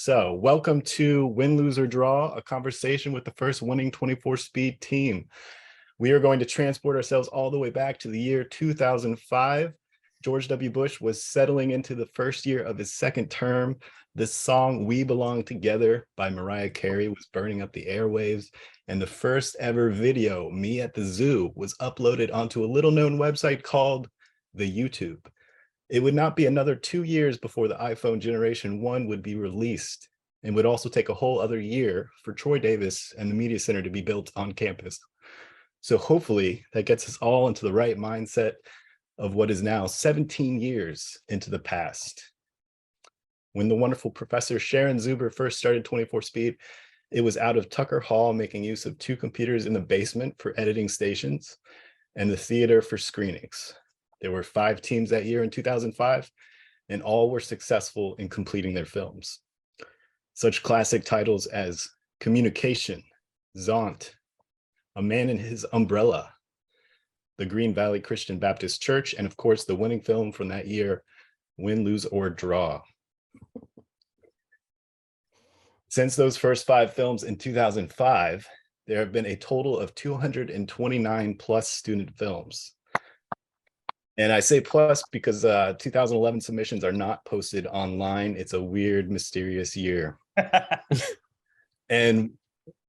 So welcome to Win, Lose, or Draw, a conversation with the first winning 24-speed team. We are going to transport ourselves all the way back to the year 2005. George W. Bush was settling into the first year of his second term. The song We Belong Together by Mariah Carey was burning up the airwaves, and the first ever video, Me at the Zoo, was uploaded onto a little-known website called the YouTube. It would not be another 2 years before the iPhone Generation 1 would be released, and would also take a whole other year for Troy Davis and the Media Center to be built on campus. So hopefully that gets us all into the right mindset of what is now 17 years into the past. When the wonderful Professor Sharon Zuber first started 24-Speed, it was out of Tucker Hall making use of 2 computers in the basement for editing stations and the theater for screenings. There were 5 teams that year in 2005, and all were successful in completing their films. Such classic titles as Communication, Zaunt, A Man and His Umbrella, the Green Valley Christian Baptist Church, and of course, the winning film from that year, Win, Lose, or Draw. Since those first 5 films in 2005, there have been a total of 229 plus student films. And I say plus because 2011 submissions are not posted online. It's a weird, mysterious year. And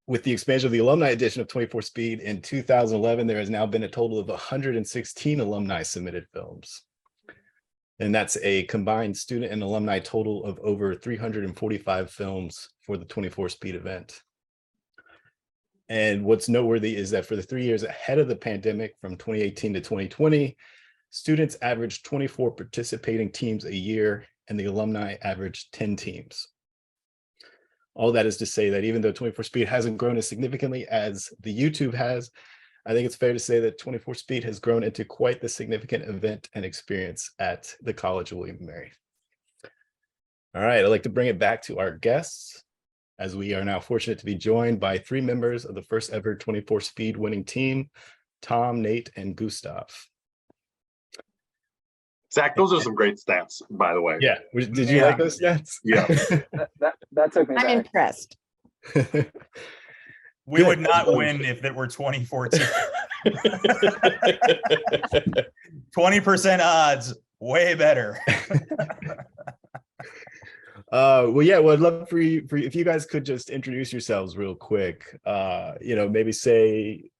with the expansion of the alumni edition of 24-Speed in 2011, there has now been a total of 116 alumni submitted films. And that's a combined student and alumni total of over 345 films for the 24-Speed event. And what's noteworthy is that for the 3 years ahead of the pandemic, from 2018 to 2020, students averaged 24 participating teams a year, and the alumni averaged 10 teams. All that is to say that even though 24-Speed hasn't grown as significantly as the YouTube has, I think it's fair to say that 24-Speed has grown into quite the significant event and experience at the College of William & Mary. All right, I'd like to bring it back to our guests, as we are now fortunate to be joined by 3 members of the first ever 24-Speed winning team, Tom, Nate, and Gustav. Zach, those are some great stats, by the way. Yeah, did you like those stats? Yeah. that took me back. I'm impressed. We would not win if it were 2014. 20% odds, way better. Well, yeah, well, I'd love for you if you guys could just introduce yourselves real quick. Maybe say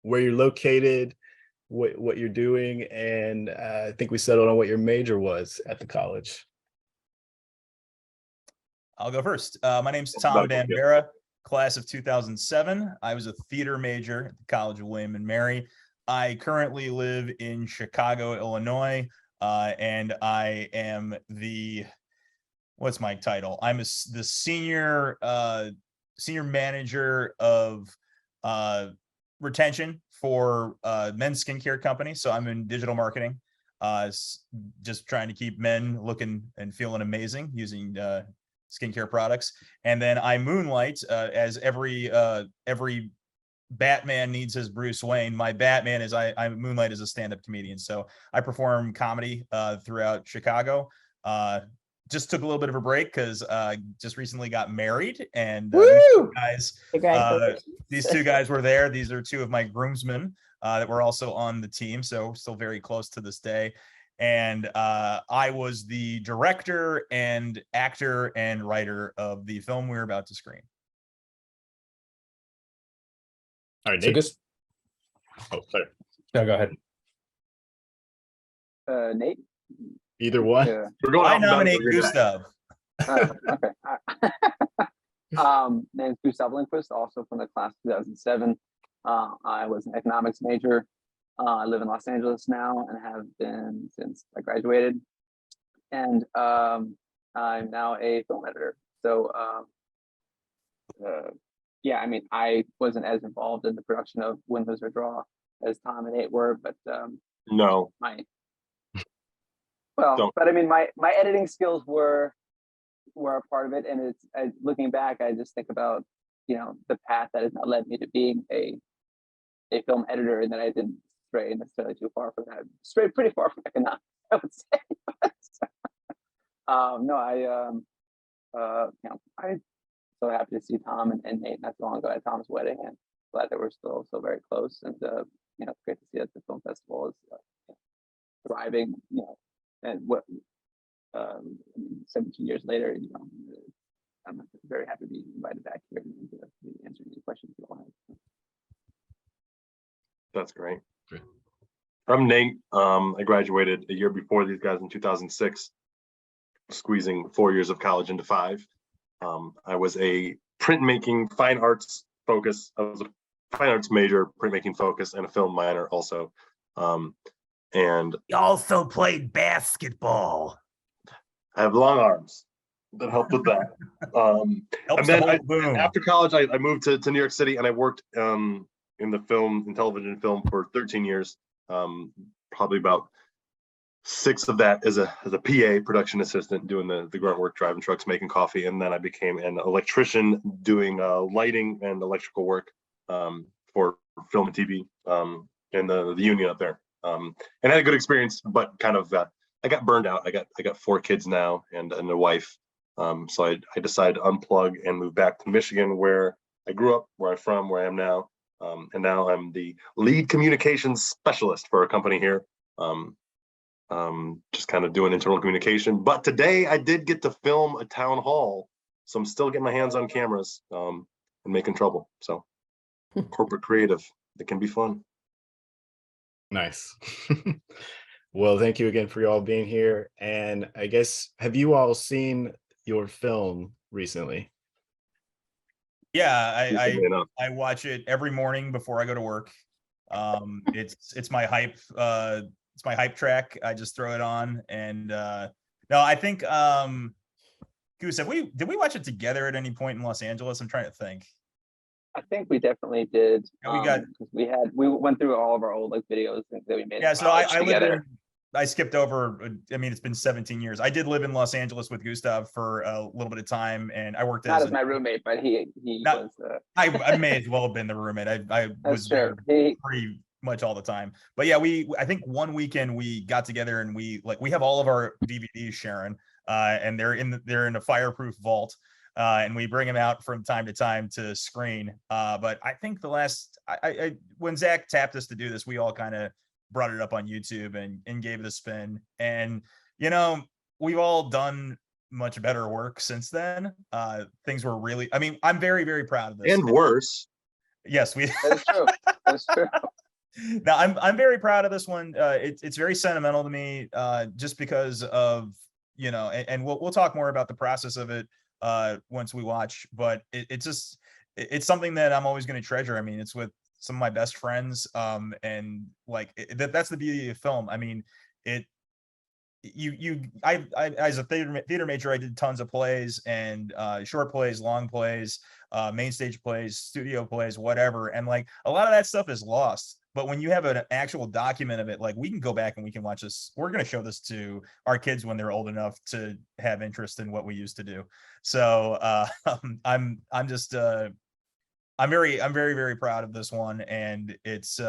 where you're located, what you're doing, and I think we settled on what your major was at the college. I'll go first. My name's Tom Bambara, class of 2007. I was a theater major at the College of William & Mary. I currently live in Chicago, Illinois, and I am what's my title? I'm the senior manager of retention for men's skincare company. So I'm in digital marketing, just trying to keep men looking and feeling amazing using skincare products. And then I moonlight as every Batman needs his Bruce Wayne. My Batman is I moonlight as a stand-up comedian. So I perform comedy throughout Chicago. Just took a little bit of a break because just recently got married, and these two guys were there. These are 2 of my groomsmen that were also on the team, so still very close to this day. And I was the director and actor and writer of the film we were about to screen. All right, Nate. Oh, sorry. No, go ahead. Nate? Either one. Yeah. I nominate Gustav. Okay. Name's Gustav Pacent-Lindquist, also from the class of 2007. I was an economics major. I live in Los Angeles now and have been since I graduated. And I'm now a film editor. So I wasn't as involved in the production of Win, Lose, or Draw as Tom and Nate were, but No. But I mean, my editing skills were a part of it, and looking back, I just think about the path that has now led me to being a film editor, and that I didn't stray necessarily too far from that. Strayed pretty far from economics, I would say. No, I so happy to see Tom and Nate not so long ago at Tom's wedding, and glad that we're still so very close. And great to see that the film festival is thriving. And what 17 years later, I'm very happy to be invited back here and to be answering any questions you all have. That's great. Great. I'm Nate. I graduated a year before these guys in 2006, squeezing 4 years of college into 5. I was a printmaking fine arts focus. I was a fine arts major, printmaking focus, and a film minor also. And He also played basketball. I have long arms that helped with that. Helps and to then hold boom. after college, I moved to New York City, and I worked in the film and television film for 13 years. Probably about 6 of that as a PA, production assistant, doing the grunt work, driving trucks, making coffee, and then I became an electrician doing lighting and electrical work for film and TV in the union up there. And I had a good experience, but kind of I got burned out. I got 4 kids now and a wife. So I decided to unplug and move back to Michigan, where I grew up, where I'm from, where I am now. And now I'm the lead communications specialist for a company here. Just kind of doing internal communication. But today I did get to film a town hall, so I'm still getting my hands on cameras and making trouble. So corporate creative, it can be fun. Nice. Well, thank you again for y'all being here. And I guess, have you all seen your film recently? Yeah, Recently enough. I watch it every morning before I go to work. It's my hype. It's my hype track. I just throw it on, and no, I think Goose, did we watch it together at any point in Los Angeles? I'm trying to think. I think we definitely did. And we went through all of our old videos that we made. Yeah, so I together. I skipped over. I mean, it's been 17 years. I did live in Los Angeles with Gustav for a little bit of time, and I worked not as my roommate, but he not, was. I may as well have been the roommate. I was there pretty much all the time. But yeah, I think one weekend we got together and we have all of our DVDs, Sharon, and they're in a fireproof vault. And we bring them out from time to time to screen. But I think the last, when Zach tapped us to do this, we all kind of brought it up on YouTube and gave it a spin. And, we've all done much better work since then. Things were really, I mean, I'm very, very proud of this. And worse. Yes, That's true. That's true. Now, I'm very proud of this one. It's very sentimental to me, just because of, and we'll talk more about the process of it once we watch, but it's something that I'm always going to treasure. I mean, it's with some of my best friends, and that's the beauty of film. I mean, I as a theater major, I did tons of plays and short plays, long plays, main stage plays, studio plays, whatever, and a lot of that stuff is lost. But when you have an actual document of it, we can go back and we can watch this. We're going to show this to our kids when they're old enough to have interest in what we used to do. So I'm very, very proud of this one. And it's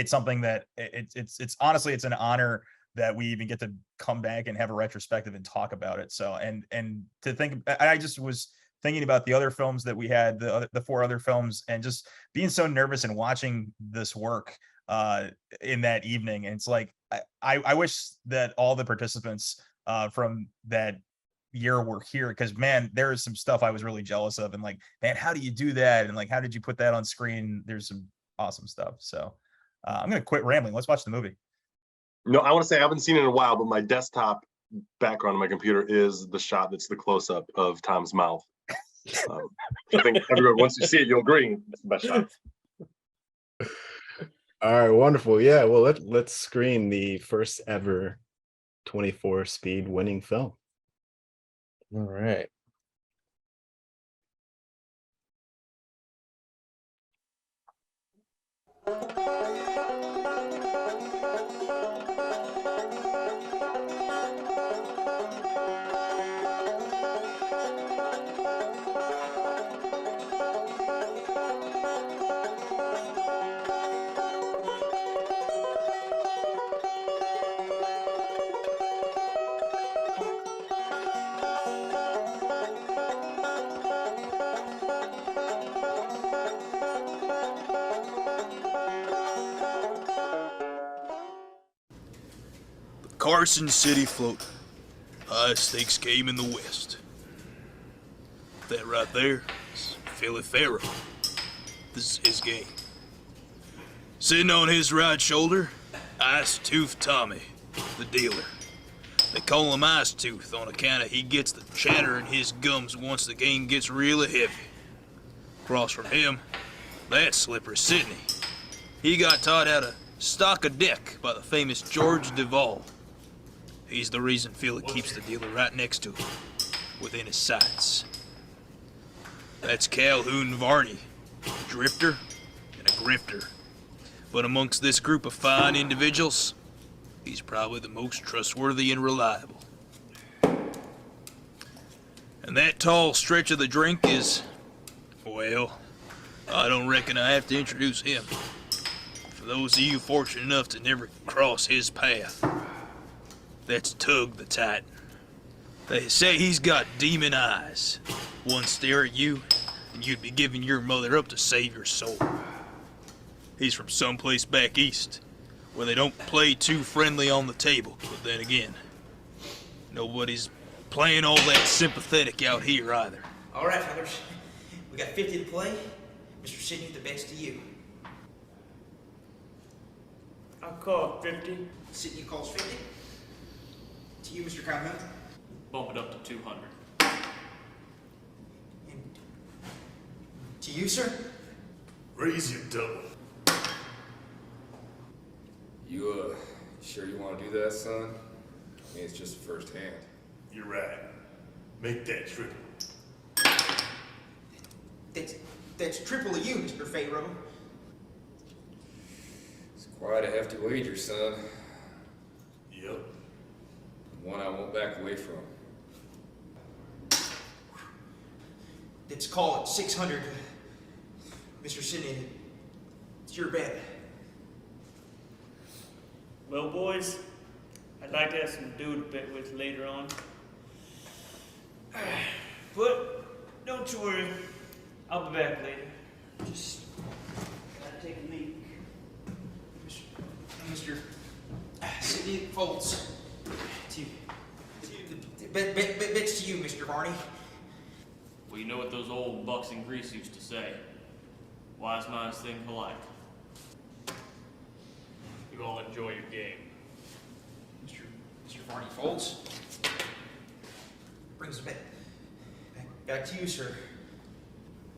something that it's honestly, it's an honor that we even get to come back and have a retrospective and talk about it. So, and to think, I just was thinking about the other films that we had, the 4 other films, and just being so nervous and watching this work in that evening. And it's I wish that all the participants from that year were here, because man, there is some stuff I was really jealous of, and man, how do you do that? And how did you put that on screen? There's some awesome stuff. So I'm gonna quit rambling. Let's watch the movie. No, I want to say I haven't seen it in a while, but my desktop background on my computer is the shot that's the close-up of Tom's mouth. I think everyone, once you see it, you'll agree it's the best shot. All right, wonderful. Yeah, well, let's screen the first ever 24 speed winning film. All right. Carson City floater. Highest stakes game in the West. That right there is Philly Farrow. This is his game. Sitting on his right shoulder, Ice Tooth Tommy, the dealer. They call him Ice Tooth on account of he gets the chatter in his gums once the game gets really heavy. Across from him, that's Slippery Sidney. He got taught how to stock a deck by the famous George Duval. He's the reason Philly keeps the dealer right next to him, within his sights. That's Calhoun Varney, a drifter and a grifter. But amongst this group of fine individuals, he's probably the most trustworthy and reliable. And that tall stretch of the drink is, well, I don't reckon I have to introduce him. For those of you fortunate enough to never cross his path, that's Tug the Titan. They say he's got demon eyes. One stare at you, and you'd be giving your mother up to save your soul. He's from someplace back east, where they don't play too friendly on the table, but then again, nobody's playing all that sympathetic out here either. All right, fellas. We got 50 to play. Mr. Sidney, the best to you. I'll call it 50. Sidney calls 50. To you, Mr. Calhoun. Bump it up to 200. And to you, sir. Raise your double. You, sure you want to do that, son? I mean, it's just first hand. You're right. Make that triple. That's triple to you, Mr. Pharaoh. It's quite a hefty wager, son. Yep. One I won't back away from. Let's call it 600. Mr. Sidney, it's your bet. Well, boys, I'd like to have some dude to bet with later on. But don't you worry, I'll be back later. Just gotta take a leak. Mr. Sidney Foltz. To you. Bet's to you, Mr. Varney. Well, you know what those old bucks in Greece used to say. Wise minds think alike. You all enjoy your game. Mr. Varney Foltz. Brings us back to you, sir.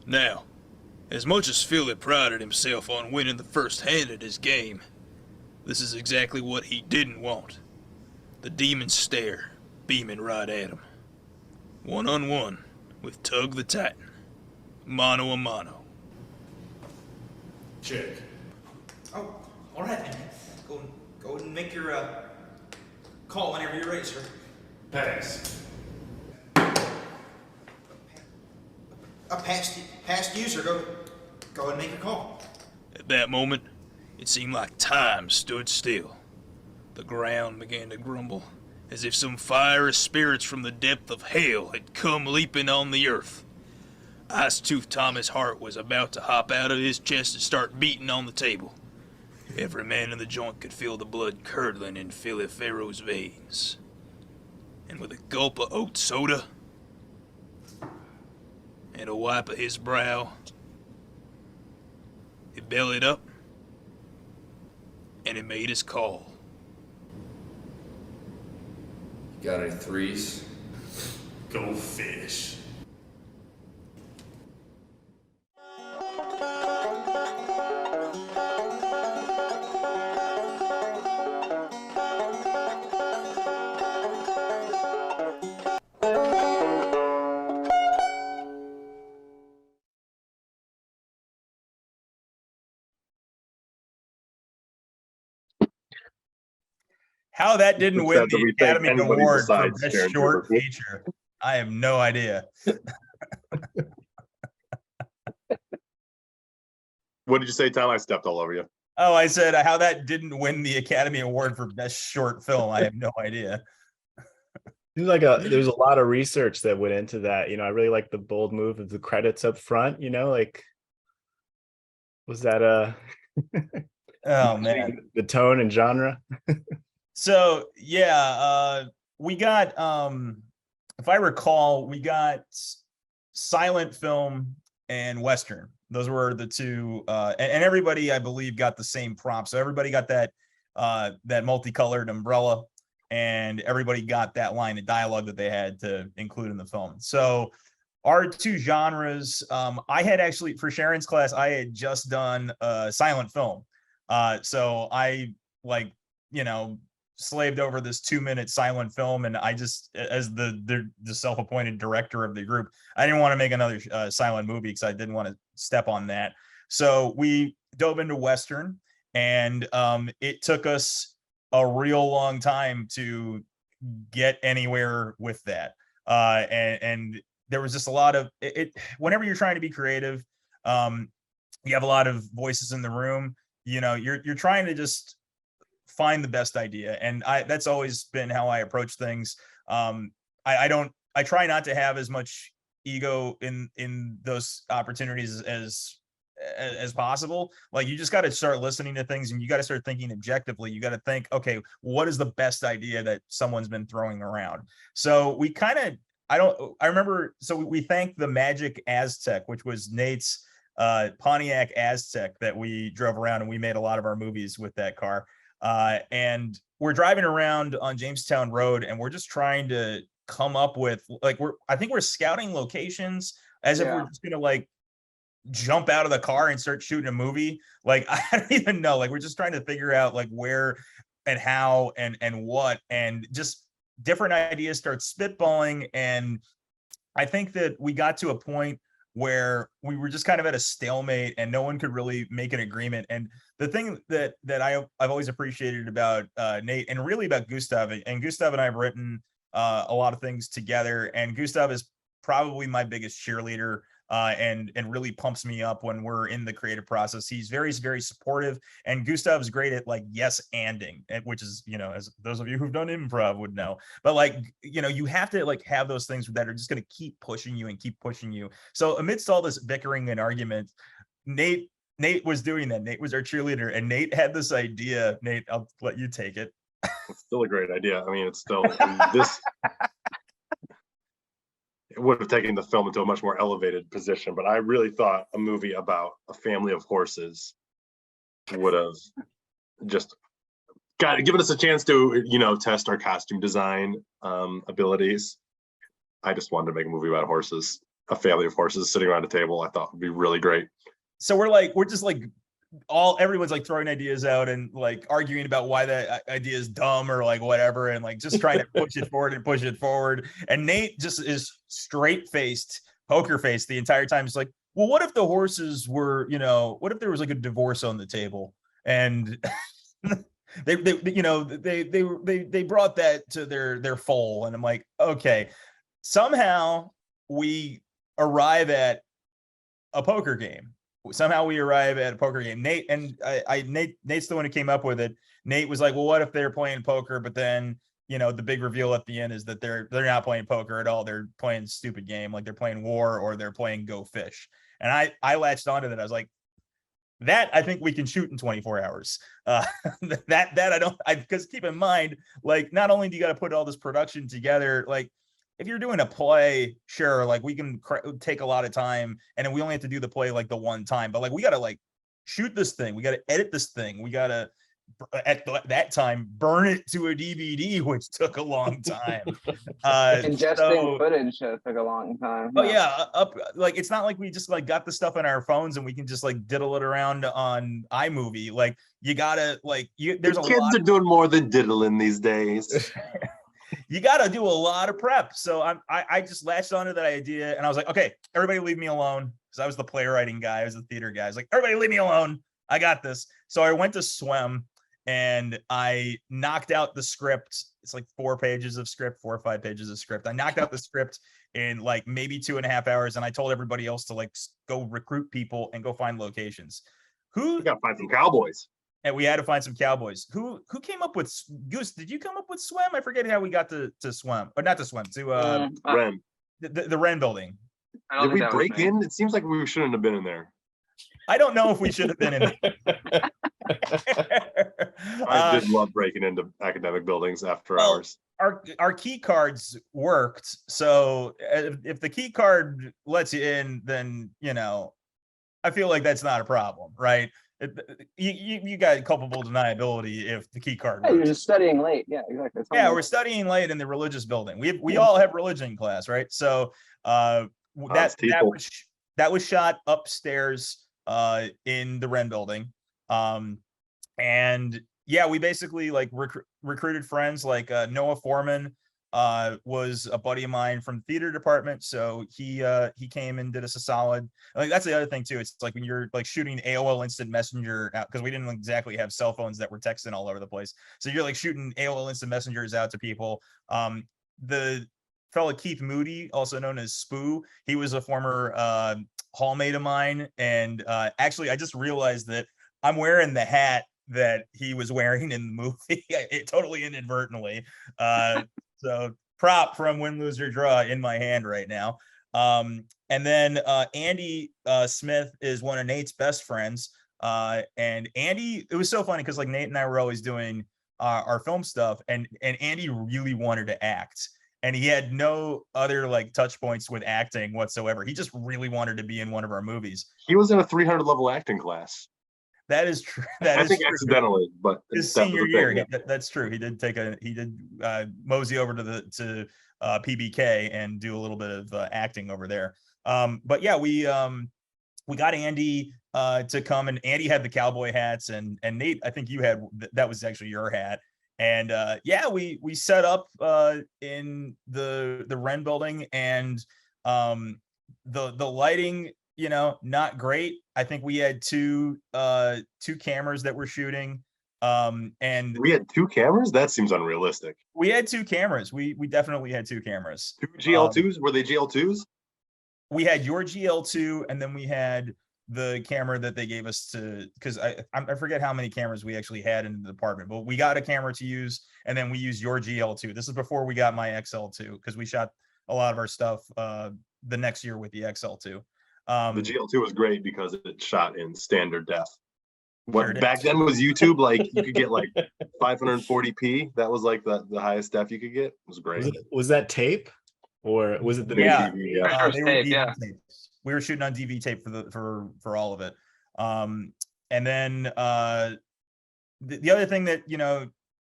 Now, as much as Philly prided himself on winning the first hand at his game, this is exactly what he didn't want. The demon stare beaming right at him. 1-on-1 with Tug the Titan. Mano a mano. Check. Oh, all right then. Go and make your call whenever you're ready, sir. Pass. Past you, sir. Go and make your call. At that moment, it seemed like time stood still. The ground began to grumble, as if some fiery spirits from the depth of hell had come leaping on the earth. Ice Tooth Tommy's heart was about to hop out of his chest and start beating on the table. Every man in the joint could feel the blood curdling in Philly Farrow's veins. And with a gulp of oat soda and a wipe of his brow, he bellied up and he made his call. You got any threes? Go fish. How that didn't win Sad that the we think Academy anybody Award for besides Best Sharon Short Cooper. Feature, I have no idea. What did you say, Tom? I stepped all over you. Oh, I said how that didn't win the Academy Award for Best Short Film. I have no idea. Seems like there's a lot of research that went into that. I really like the bold move of the credits up front. Like, was that Oh man, the tone and genre? So yeah, we got if I recall, we got silent film and Western. Those were the two, and everybody, I believe, got the same prop. So everybody got that that multicolored umbrella, and everybody got that line of dialogue that they had to include in the film. So our two genres, I had actually, for Sharon's class, I had just done silent film. So I like, you know, slaved over this 2-minute silent film, and I just, as the self-appointed director of the group, I didn't want to make another silent movie because I didn't want to step on that. So we dove into Western, and it took us a real long time to get anywhere with that. And there was just a lot of it. Whenever you're trying to be creative, you have a lot of voices in the room. You know, you're trying to just find the best idea, and that's always been how I approach things. I try not to have as much ego in those opportunities as possible. Like, you just got to start listening to things, and you got to start thinking objectively. You got to think, okay, what is the best idea that someone's been throwing around? So we kind of, I remember, so we thanked the Magic Aztec, which was Nate's Pontiac Aztec that we drove around, and we made a lot of our movies with that car. And we're driving around on Jamestown Road, and we're just trying to come up with, like, I think we're scouting locations as if we're just gonna like jump out of the car and start shooting a movie. Like, I don't even know, like, we're just trying to figure out like where and how and what, and just different ideas start spitballing. And I think that we got to a point where we were just kind of at a stalemate, and no one could really make an agreement. And the thing that I've always appreciated about Nate, and really about Gustav, and Gustav and I have written a lot of things together, and Gustav is probably my biggest cheerleader, and really pumps me up when we're in the creative process. He's very, very supportive, and Gustav's great at like yes anding, which is, you know, as those of you who've done improv would know. But like, you know, you have to like have those things that are just going to keep pushing you and keep pushing you. So amidst all this bickering and argument, Nate was doing that. Nate was our cheerleader, and Nate had this idea. Nate, I'll let you take it. It's still a great idea. I mean, it's still this. It would have taken the film into a much more elevated position, but I really thought a movie about a family of horses would have just given us a chance to, you know, test our costume design abilities. I just wanted to make a movie about horses, a family of horses sitting around a table. I thought would be really great. So we're just like, everyone's like throwing ideas out and like arguing about why that idea is dumb or like whatever, and like just trying to push it forward. And Nate just is straight-faced, poker faced the entire time. It's like, well, what if the horses were, you know, what if there was like a divorce on the table, and they you know, they brought that to their foal. And I'm like, okay, somehow we arrive at a poker game. Nate and Nate's the one who came up with it. Nate was like, well, what if they're playing poker, but then, you know, the big reveal at the end is that they're not playing poker at all. They're playing a stupid game, like they're playing War or they're playing Go Fish. And I latched onto that. I was like, that I think we can shoot in 24 hours. Because keep in mind, like, not only do you got to put all this production together, like, if you're doing a play, sure, like we can take a lot of time, and then we only have to do the play like the one time. But like, we got to like shoot this thing, we got to edit this thing, we got to at that time burn it to a DVD, which took a long time. Ingesting footage took a long time. Oh yeah, like, it's not like we just like got the stuff in our phones and we can just like diddle it around on iMovie. Like, you gotta like there's a lot. Kids are doing more than diddling these days. You got to do a lot of prep. So I just latched onto that idea, and I was like, okay, everybody leave me alone. Because I was the playwriting guy. I was the theater guy. I was like, everybody leave me alone. I got this. So I went to SWEM, and I knocked out the script. It's like 4 or 5 pages of script. I knocked out the script in like maybe 2.5 hours. And I told everybody else to like go recruit people and go find locations. We got to find some cowboys. And we had to find some cowboys. Who came up with Goose? Did you come up with SWEM? I forget how we got to SWEM, or not to SWEM, to Ren. The Ren building. Did we break in? It seems like we shouldn't have been in there. I don't know if we should have been in there. I did love breaking into academic buildings after well, hours. our key cards worked. So if the key card lets you in, then, you know, I feel like that's not a problem, right? You got culpable deniability if the key card Yeah, you're works. just studying late. Yeah, exactly. It's Yeah, almost- we're studying late in the religious building. We all have religion class, right? So that People. that was shot upstairs in the Ren building. And yeah, we basically like recruited friends. Like Noah Foreman was a buddy of mine from the theater department, so he came and did us a solid. Like that's the other thing too. It's like when you're like shooting AOL Instant Messenger out, because we didn't exactly have cell phones that were texting all over the place. So you're like shooting AOL Instant Messengers out to people. The fella Keith Moody, also known as Spoo, he was a former hallmate of mine, and actually I just realized that I'm wearing the hat that he was wearing in the movie. It totally inadvertently. So prop from Win, Lose, or Draw in my hand right now. And then Andy Smith is one of Nate's best friends. And Andy, it was so funny because like Nate and I were always doing our film stuff, and Andy really wanted to act. And he had no other like touch points with acting whatsoever. He just really wanted to be in one of our movies. He was in a 300 level acting class. That is true. I think accidentally, but his senior year. Yeah. That's true. He did mosey over to PBK and do a little bit of acting over there. But yeah, we got Andy to come, and Andy had the cowboy hats, and Nate, I think you had that was actually your hat. And yeah, we set up in the Ren building, and the lighting, you know, not great. I think we had two cameras that were shooting. And we had two cameras? That seems unrealistic. We had two cameras. We definitely had two cameras. Two GL2s? Were they GL2s? We had your GL2, and then we had the camera that they gave us to, because I forget how many cameras we actually had in the department, but we got a camera to use, and then we used your GL2. This is before we got my XL2, because we shot a lot of our stuff the next year with the XL2. The GL2 was great because it shot in standard def. What back then was YouTube, like you could get like 540p. That was like the highest def you could get. It was great. Was that tape, or was it the yeah? TV, yeah. We were shooting on DV tape for all of it. And then the other thing that, you know,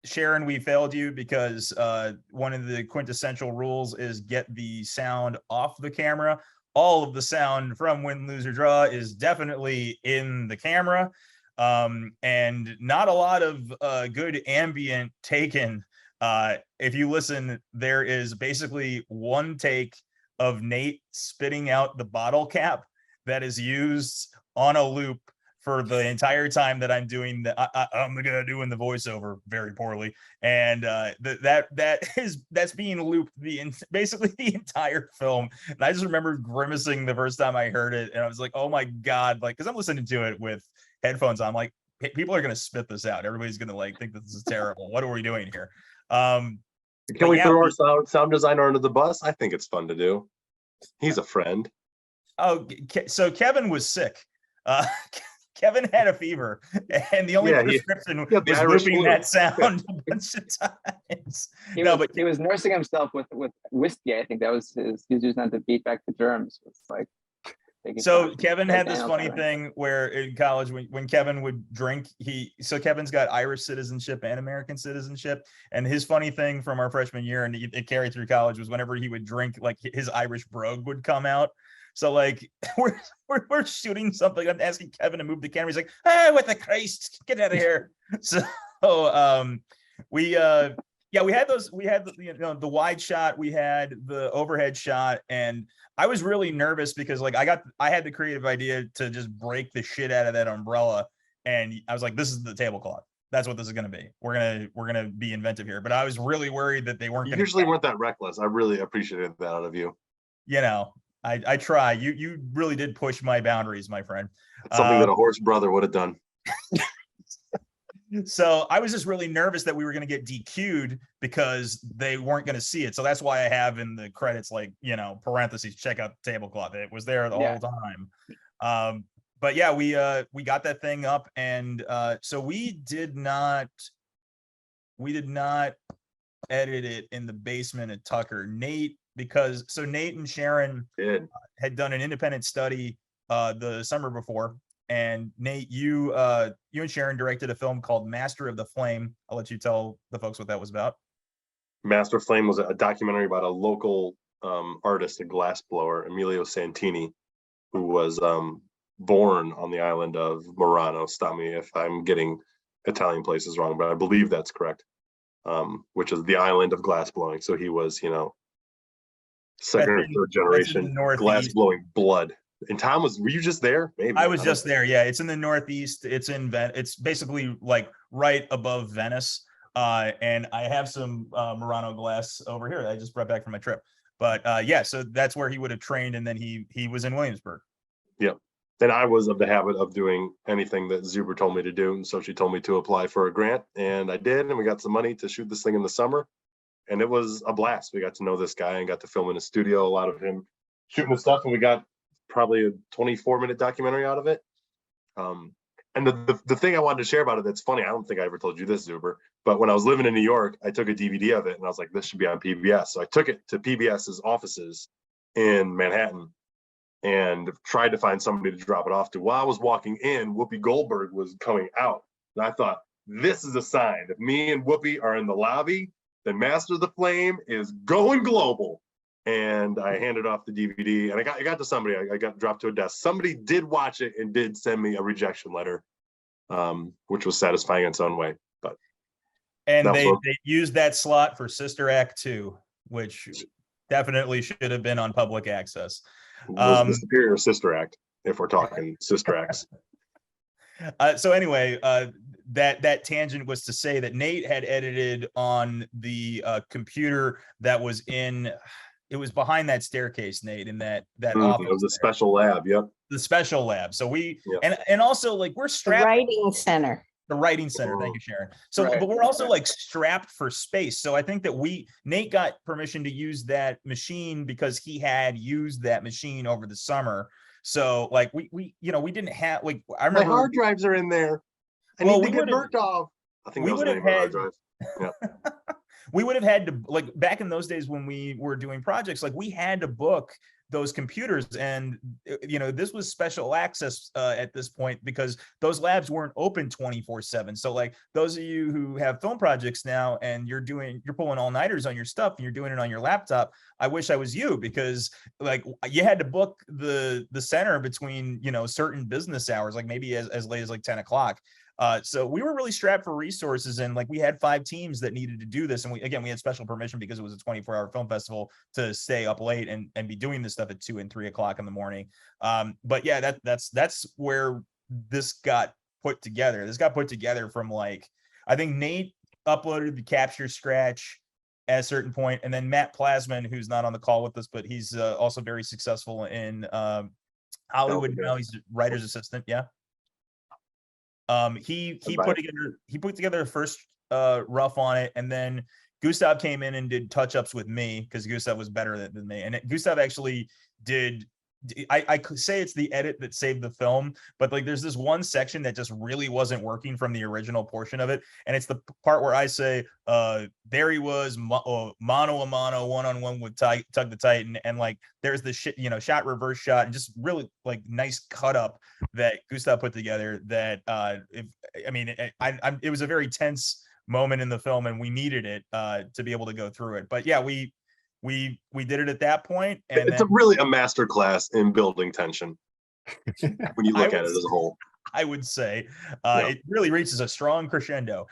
Sharon, we failed you because one of the quintessential rules is get the sound off the camera. All of the sound from Win, Lose, or Draw is definitely in the camera. And not a lot of good ambient taken. If you listen, there is basically one take of Nate spitting out the bottle cap that is used on a loop for the entire time that I'm doing I'm gonna doing the voiceover very poorly, and that's being looped basically the entire film. And I just remember grimacing the first time I heard it, and I was like, oh my god, like, because I'm listening to it with headphones on, I'm like, people are gonna spit this out. Everybody's gonna like think this is terrible. What are we doing here? Can we throw our sound designer under the bus? I think it's fun to do. He's a friend. Oh, so Kevin was sick. Kevin had a fever, and the only prescription was looping that sound a bunch of times. He was nursing himself with whiskey. I think that was he was using that to beat back the germs. It's like. So Kevin had this funny thing where in college, when Kevin would drink, Kevin's got Irish citizenship and American citizenship. And his funny thing from our freshman year, and it carried through college, was whenever he would drink, like his Irish brogue would come out. So like we're shooting something. I'm asking Kevin to move the camera. He's like, "Hey, with the Christ, get out of here!" So we had those. We had the wide shot. We had the overhead shot, and I was really nervous because like I had the creative idea to just break the shit out of that umbrella, and I was like, "This is the tablecloth. That's what this is going to be. We're gonna be inventive here." But I was really worried that they weren't. You usually weren't that reckless. I really appreciated that out of you. You know, I try. You really did push my boundaries, my friend. It's something that a horse brother would have done. So I was just really nervous that we were going to get DQ'd because they weren't going to see it. So that's why I have in the credits, like, you know, parentheses, check out the tablecloth. It was there the whole time. but yeah, we got that thing up, and so we did not edit it in the basement at Tucker. Nate, because so Nate and Sharon had done an independent study the summer before, and Nate, you and Sharon directed a film called Master of the Flame. I'll let you tell the folks what that was about. Master of Flame was a documentary about a local artist, a glassblower, Emilio Santini, who was born on the island of Murano. Stop me if I'm getting Italian places wrong, but I believe that's correct. Which is the island of glassblowing. So he was, second or third generation glassblowing blood. And Tom, were you just there? Maybe I was just there. Yeah, it's in the Northeast. It's in it's basically like right above Venice. And I have some Murano glass over here that I just brought back from my trip. But yeah, so that's where he would have trained, and then he was in Williamsburg. Yep. And I was of the habit of doing anything that Zuber told me to do. And so she told me to apply for a grant, and I did. And we got some money to shoot this thing in the summer. And it was a blast. We got to know this guy and got to film in his studio, a lot of him shooting the stuff. And we got probably a 24-minute documentary out of it. And the thing I wanted to share about it that's funny, I don't think I ever told you this, Zuber, but when I was living in New York, I took a DVD of it and I was like, this should be on PBS. So I took it to PBS's offices in Manhattan and tried to find somebody to drop it off to. While I was walking in, Whoopi Goldberg was coming out. And I thought, this is a sign. If me and Whoopi are in the lobby, then Master of the Flame is going global. And I handed off the DVD, and I got to somebody. I got dropped to a desk. Somebody did watch it and did send me a rejection letter, which was satisfying in its own way. But they used that slot for Sister Act 2, which definitely should have been on public access. Was the superior Sister Act, if we're talking Sister Acts. So anyway, that tangent was to say that Nate had edited on the computer that was it was behind that staircase, Nate, in that office. It was a special lab. Yep. The special lab. So and also like we're strapped. The writing center. The writing center. Thank you, Sharon. So, but we're also like strapped for space. So I think that Nate got permission to use that machine because he had used that machine over the summer. So like we didn't have like, I remember my hard drives are in there. I need to get burnt off. I think we would have had hard drives. Yeah. We would have had to, like back in those days when we were doing projects, like we had to book those computers, and this was special access at this point because those labs weren't open 24/7. So like those of you who have film projects now and you're pulling all-nighters on your stuff and you're doing it on your laptop, I wish I was you, because like you had to book the center between certain business hours, like maybe as late as like 10 o'clock. So we were really strapped for resources, and like we had 5 teams that needed to do this. And we had special permission because it was a 24-hour film festival to stay up late and be doing this stuff at 2 and 3 o'clock in the morning. But yeah, that's where this got put together. This got put together from like, I think Nate uploaded the capture scratch at a certain point, and then Matt Plasman, who's not on the call with us, but he's also very successful in Hollywood now. He's a writer's assistant. Yeah. He put together a first rough on it, and then Gustav came in and did touch-ups with me because Gustav was better than me. And Gustav actually did. I could say it's the edit that saved the film, but like there's this one section that just really wasn't working from the original portion of it, and it's the part where I say, there he was, mano a mano, one-on-one with Tug the Titan, and like there's the shot reverse shot and just really like nice cut up that Gustav put together. That it was a very tense moment in the film, and we needed it to be able to go through it. But yeah, we did it at that point, and it's really a master class in building tension when you look at it as a whole. I would say it really reaches a strong crescendo.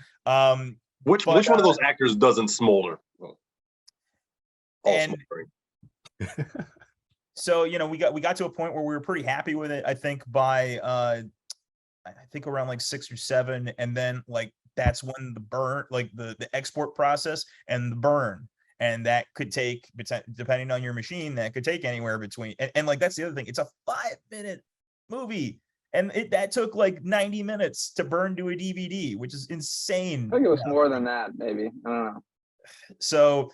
Which one of those actors doesn't smolder? So we got to a point where we were pretty happy with it. I think by around like 6 or 7, and then like that's when the burn, like the export process and the burn. And that could take, depending on your machine, that could take anywhere between, and like that's the other thing. It's a 5-minute movie, and that took like 90 minutes to burn to a DVD, which is insane. I think it was more than that, maybe. I don't know. So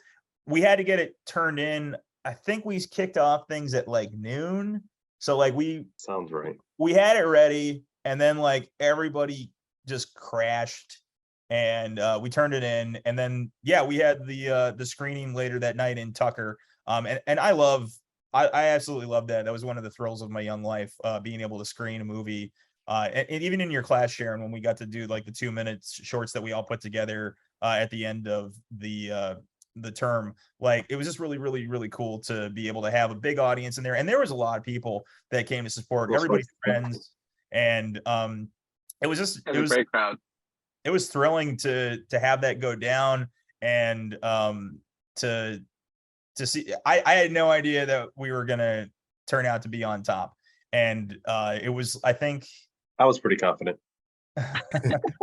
we had to get it turned in. I think we kicked off things at like noon. So like Sounds right. we had it ready, and then like everybody just crashed, and we turned it in, and then we had the screening later that night in Tucker. And I absolutely love that. That was one of the thrills of my young life, being able to screen a movie. And even in your class, Sharon, when we got to do like the 2-minute shorts that we all put together at the end of the term, like it was just really, really, really cool to be able to have a big audience in there. And there was a lot of people that came to support, everybody's friends. And it was just, It was a great crowd. It was thrilling to have that go down, and to see. I had no idea that we were gonna turn out to be on top, and it was, I think, I was pretty confident.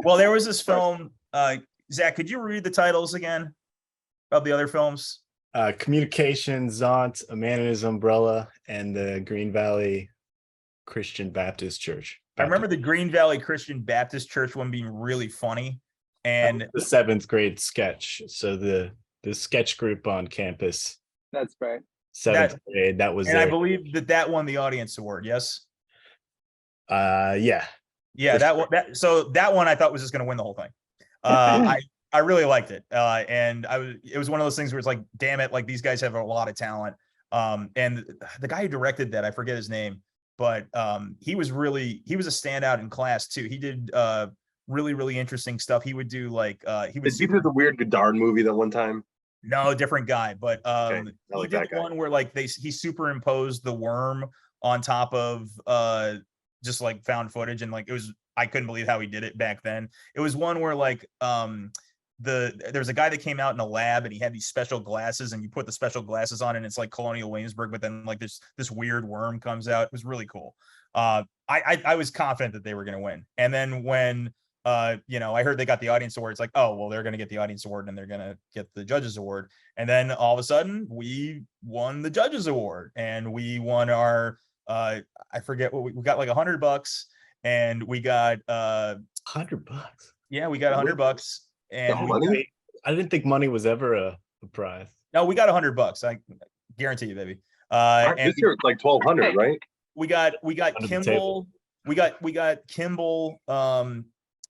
well, there was this film. Zach, could you read the titles again of the other films? Communications, Zont, A Man in His Umbrella, and the Green Valley Christian Baptist Church. I remember the Green Valley Christian Baptist Church one being really funny, and the 7th grade sketch. So the sketch group on campus. That's right. 7th grade. That was. And I believe that won the audience award. Yes. Yeah. Yeah, that one. So that one I thought was just going to win the whole thing. I really liked it, and it was one of those things where it's like, damn it, like these guys have a lot of talent. And the guy who directed that, I forget his name, but he was a standout in class too. He did really, really interesting stuff. He would do like Did you do the weird Godard movie that one time? No, different guy, but Okay, I he like did that guy. one where like he superimposed the worm on top of just like found footage, and like I couldn't believe how he did it back then. It was one where like there was a guy that came out in a lab, and he had these special glasses, and you put the special glasses on, and it's like Colonial Williamsburg, but then like this weird worm comes out. It was really cool. I was confident that they were going to win, and then when I heard they got the audience award, it's like, oh well, they're going to get the audience award and they're going to get the judges award, and then all of a sudden we won the judges award, and we won our I forget what we got, like $100, and we got $100. Yeah, we got $100. And money? I didn't think money was ever a prize. No, we got $100. I guarantee you, baby. And this year it's like 1,200, right? We got Under the Kimball. We got Kimball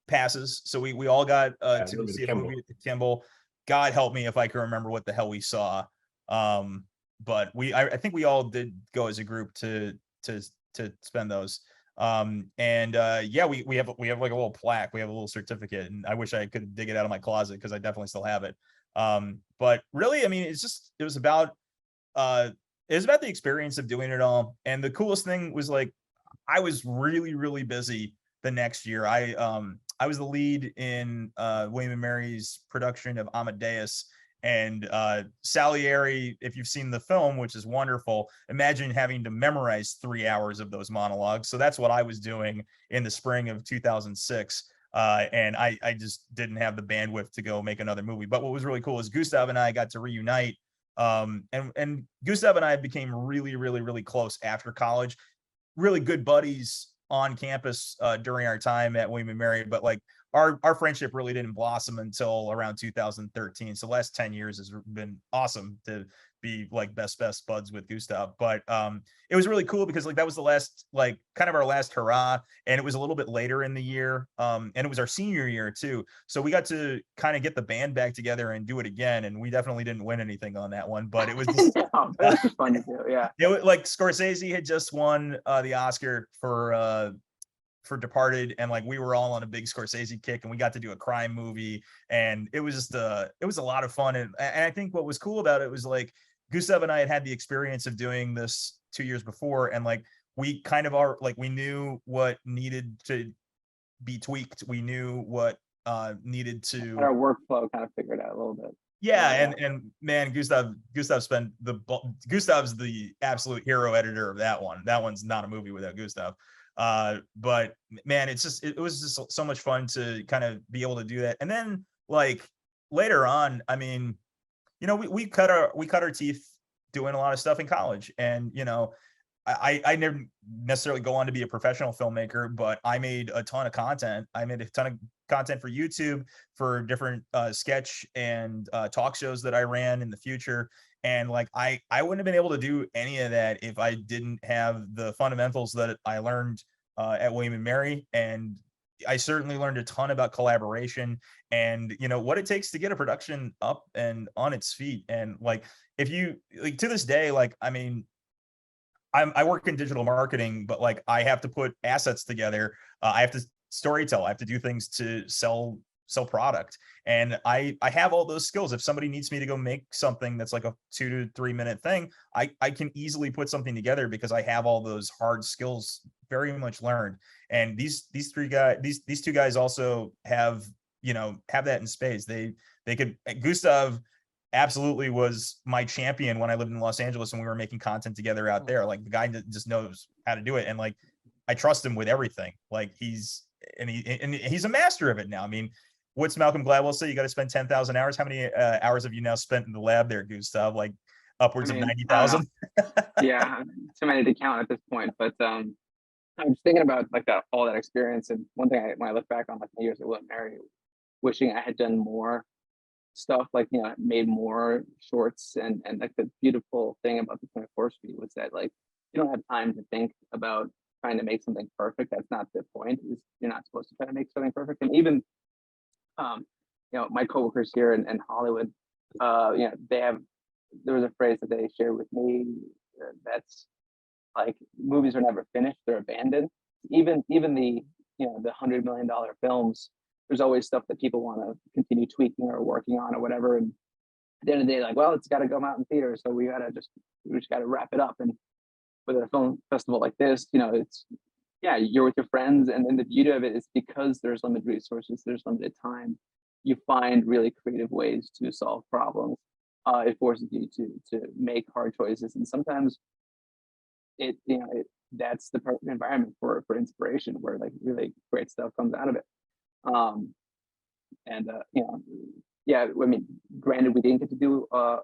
passes. So we all got to go see a movie at the Kimball. God help me if I can remember what the hell we saw. But I think we all did go as a group to spend those. We have like a little plaque. We have a little certificate, and I wish I could dig it out of my closet because I definitely still have it. But really, I mean, it was about the experience of doing it all. And the coolest thing was like, I was really, really busy the next year. I was the lead in William and Mary's production of Amadeus. And Salieri, if you've seen the film, which is wonderful, imagine having to memorize 3 hours of those monologues. So that's what I was doing in the spring of 2006. And I just didn't have the bandwidth to go make another movie. But what was really cool is Gustav and I got to reunite. And Gustav and I became really, really, really close after college, really good buddies on campus during our time at William and Mary. But like, our friendship really didn't blossom until around 2013. So the last 10 years has been awesome to be like best buds with Gustav. But it was really cool because like that was the last, like kind of our last hurrah, and it was a little bit later in the year. And it was our senior year too. So we got to kind of get the band back together and do it again. And we definitely didn't win anything on that one, but it was just, That's fun to do. Yeah. it was like Scorsese had just won the Oscar for Departed, and like we were all on a big Scorsese kick, and we got to do a crime movie, and it was just it was a lot of fun. And I think what was cool about it was like Gustav and I had the experience of doing this 2 years before, and like we kind of we knew what needed to be tweaked. We knew what needed to, and our workflow kind of figured out a little bit. Yeah, and man, Gustav's the absolute hero editor of that one. That one's not a movie without Gustav. But man, it was just so much fun to kind of be able to do that. And then like later on, I mean, we cut our teeth doing a lot of stuff in college, and I never necessarily go on to be a professional filmmaker, but I made a ton of content. I made a ton of content for YouTube, for different sketch and talk shows that I ran in the future. And like, I wouldn't have been able to do any of that if I didn't have the fundamentals that I learned at William and Mary. And I certainly learned a ton about collaboration and, you know, what it takes to get a production up and on its feet. And like, if you like to this day, like, I mean, I work in digital marketing, but like I have to put assets together. I have to storytell. I have to do things to sell product. And I have all those skills. If somebody needs me to go make something that's like a 2 to 3 minute thing, I can easily put something together because I have all those hard skills very much learned. And these two guys also have, you know, have that in spades. They could. Gustav absolutely was my champion when I lived in Los Angeles and we were making content together out there. Like the guy just knows how to do it. And like, I trust him with everything. Like he's a master of it now. I mean, what's Malcolm Gladwell say? You got to spend 10,000 hours. How many hours have you now spent in the lab there, Gustav? Like upwards of 90,000? Yeah, too many to count at this point. But I'm just thinking about like all that experience. And one thing when I look back on like my years at William Mary, wishing I had done more stuff, like, you know, made more shorts. And like the beautiful thing about the 24 speed was that like you don't have time to think about trying to make something perfect. That's not the point. You're not supposed to try to make something perfect. And even you know, my coworkers here in Hollywood, you know, there was a phrase that they shared with me that's like, movies are never finished, they're abandoned. Even the, you know, the $100 million films, there's always stuff that people want to continue tweaking or working on or whatever. And at the end of the day, like, well, it's got to come out in theaters, so we just got to wrap it up. And with a film festival like this, you know, it's, yeah, you're with your friends, and then the beauty of it is because there's limited resources, there's limited time, you find really creative ways to solve problems. It forces you to make hard choices, and sometimes that's the perfect environment for inspiration, where like really great stuff comes out of it. You know, yeah, I mean, granted, we didn't get to do a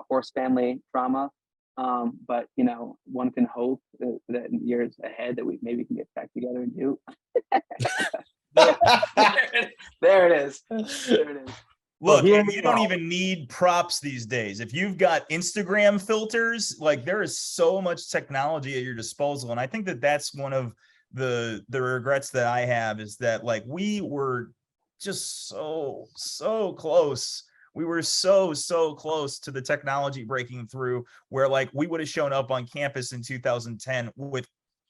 horse family drama, but you know, one can hope that in years ahead that we maybe can get back together and do. There it is. Look, you don't even need props these days. If you've got Instagram filters, like there is so much technology at your disposal. And I think that that's one of the regrets that I have, is that like we were just so close. We were so close to the technology breaking through, where like we would have shown up on campus in 2010 with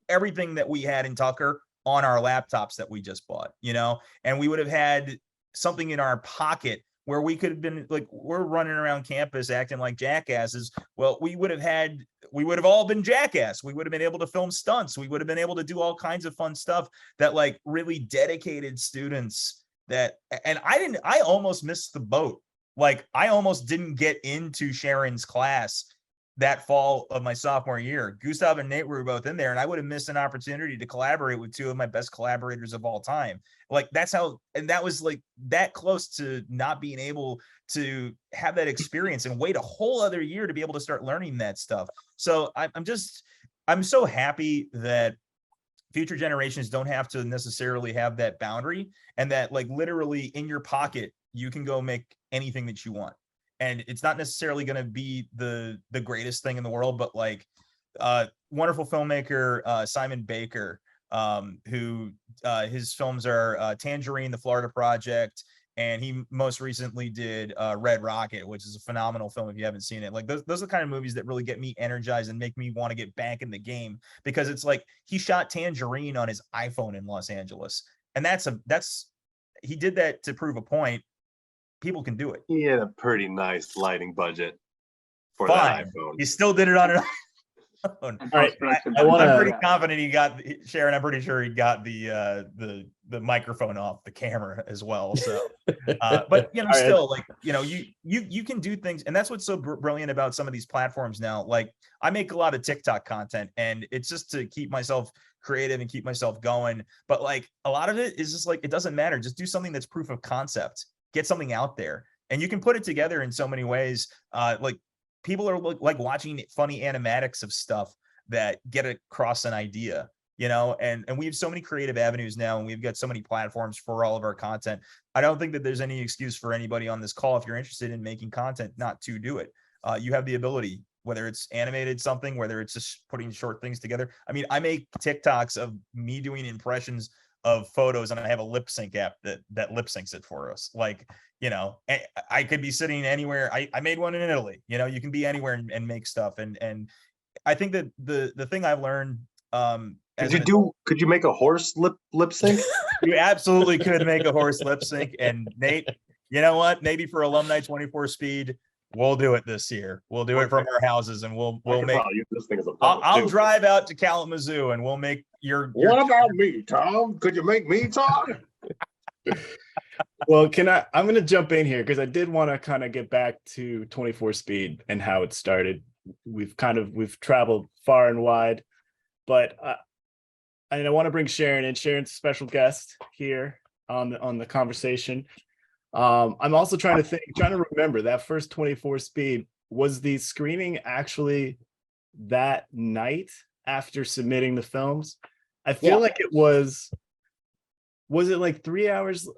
everything that we had in Tucker on our laptops that we just bought, you know, and we would have had something in our pocket where we could have been like, we're running around campus acting like jackasses. Well, we would have all been jackass. We would have been able to film stunts. We would have been able to do all kinds of fun stuff that like really dedicated students that, and I almost missed the boat. Like I almost didn't get into Sharon's class that fall of my sophomore year. Gustav and Nate were both in there, and I would have missed an opportunity to collaborate with two of my best collaborators of all time. Like that's how, and that was like that close to not being able to have that experience and wait a whole other year to be able to start learning that stuff. So I'm so happy that future generations don't have to necessarily have that boundary, and that like literally in your pocket, you can go make anything that you want. And it's not necessarily going to be the greatest thing in the world, but like wonderful filmmaker Simon Baker, who his films are Tangerine, The Florida Project, and he most recently did Red Rocket, which is a phenomenal film if you haven't seen it. Like those are the kind of movies that really get me energized and make me want to get back in the game, because it's like he shot Tangerine on his iPhone in Los Angeles, and he did that to prove a point. People can do it. He had a pretty nice lighting budget for Fine. that iPhone. He still did it on an iPhone. All right, I'm pretty confident he got Sharon. I'm pretty sure he got the microphone off the camera as well. So, but you know, still like, you know, you can do things, and that's what's so brilliant about some of these platforms now. Like I make a lot of TikTok content, and it's just to keep myself creative and keep myself going. But like a lot of it is just like, it doesn't matter. Just do something that's proof of concept. Get something out there, and you can put it together in so many ways. Like people are like watching funny animatics of stuff that get across an idea, you know, and we have so many creative avenues now, and we've got so many platforms for all of our content. I don't think that there's any excuse for anybody on this call, if you're interested in making content, not to do it. You have the ability, whether it's animated something, whether it's just putting short things together. I mean, I make TikToks of me doing impressions of photos, and I have a lip sync app that lip syncs it for us. Like, you know, I could be sitting anywhere. I made one in Italy. You know, you can be anywhere and make stuff. And I think that the thing I've learned, could you make a horse lip sync? you absolutely could make a horse lip sync. And Nate, you know what? Maybe for Alumni 24 Speed, we'll do it this year. We'll do it from our houses, and we'll make. Use this thing as a I'll drive out to Kalamazoo, and we'll make your What about me, Tom? Could you make me talk? Well, I'm going to jump in here because I did want to kind of get back to 24 Speed and how it started. We've traveled far and wide, but I want to bring Sharon in. Sharon's a special guest here on the conversation. I'm also trying to remember that first 24 Speed. Was the screening actually that night after submitting the films? I feel like it was it like 3 hours?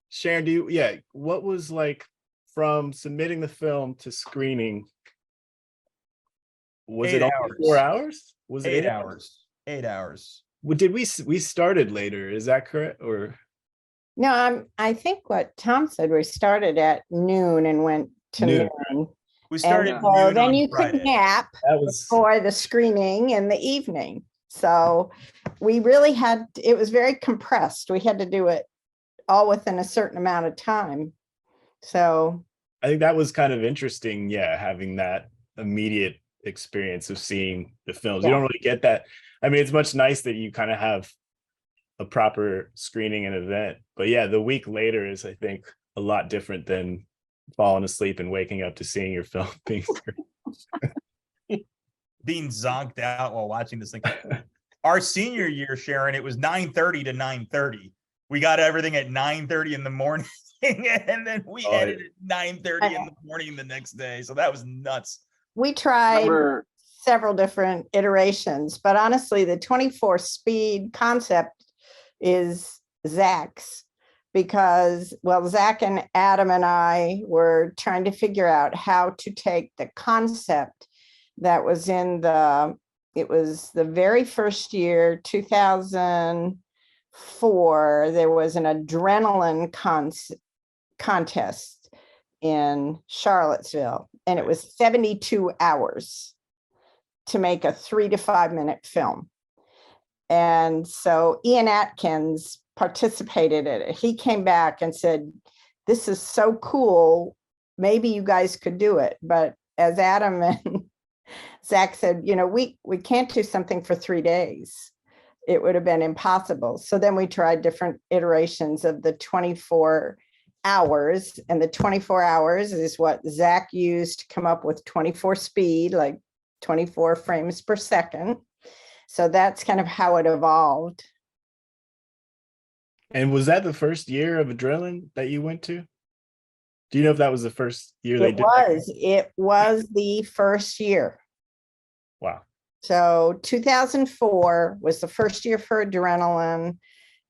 Sharon, what was like from submitting the film to screening? Was it 4 hours? Was it 8 hours? 8 hours. Well, did we started later? Is that correct? Or no, I think what Tom said, we started at noon and went to noon. We started and at noon then on you Friday. could nap before the screening in the evening. So we really it was very compressed. We had to do it all within a certain amount of time. So I think that was kind of interesting. Yeah, having that immediate experience of seeing the films. You don't really get that. I mean, it's much nice that you kind of have a proper screening and event, but yeah, the week later is, I think, a lot different than falling asleep and waking up to seeing your film being being zonked out while watching this thing. Our senior year, Sharon, it was 9:30 to 9:30. We got everything at 9:30 in the morning, and then we edited at 9:30 in the morning the next day. So that was nuts. We tried several different iterations, but honestly, the 24 Speed concept is Zach's, because, well, Zach and Adam and I were trying to figure out how to take the concept that was it was the very first year, 2004, there was an adrenaline contest in Charlottesville, and it was 72 hours to make a 3 to 5 minute film. And so Ian Atkins participated in it. He came back and said, this is so cool. Maybe you guys could do it. But as Adam and Zach said, we can't do something for 3 days. It would have been impossible. So then we tried different iterations of the 24 hours. And the 24 hours is what Zach used to come up with 24 Speed, like 24 frames per second. So that's kind of how it evolved. And was that the first year of Adrenaline that you went to? Do you know if that was the first year they did? It was the first year. Wow. So 2004 was the first year for Adrenaline.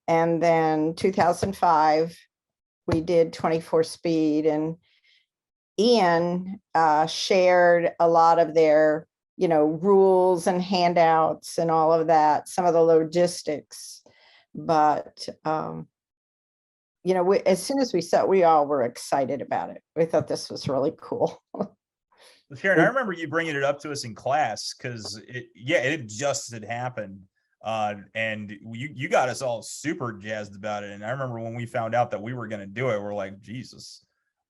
And then 2005, we did 24 Speed, and Ian shared a lot of their, rules and handouts and all of that, some of the logistics. But, as soon as we saw it, we all were excited about it. We thought this was really cool. Sharon, I remember you bringing it up to us in class because it just had happened. And you got us all super jazzed about it. And I remember when we found out that we were going to do it, we're like, Jesus,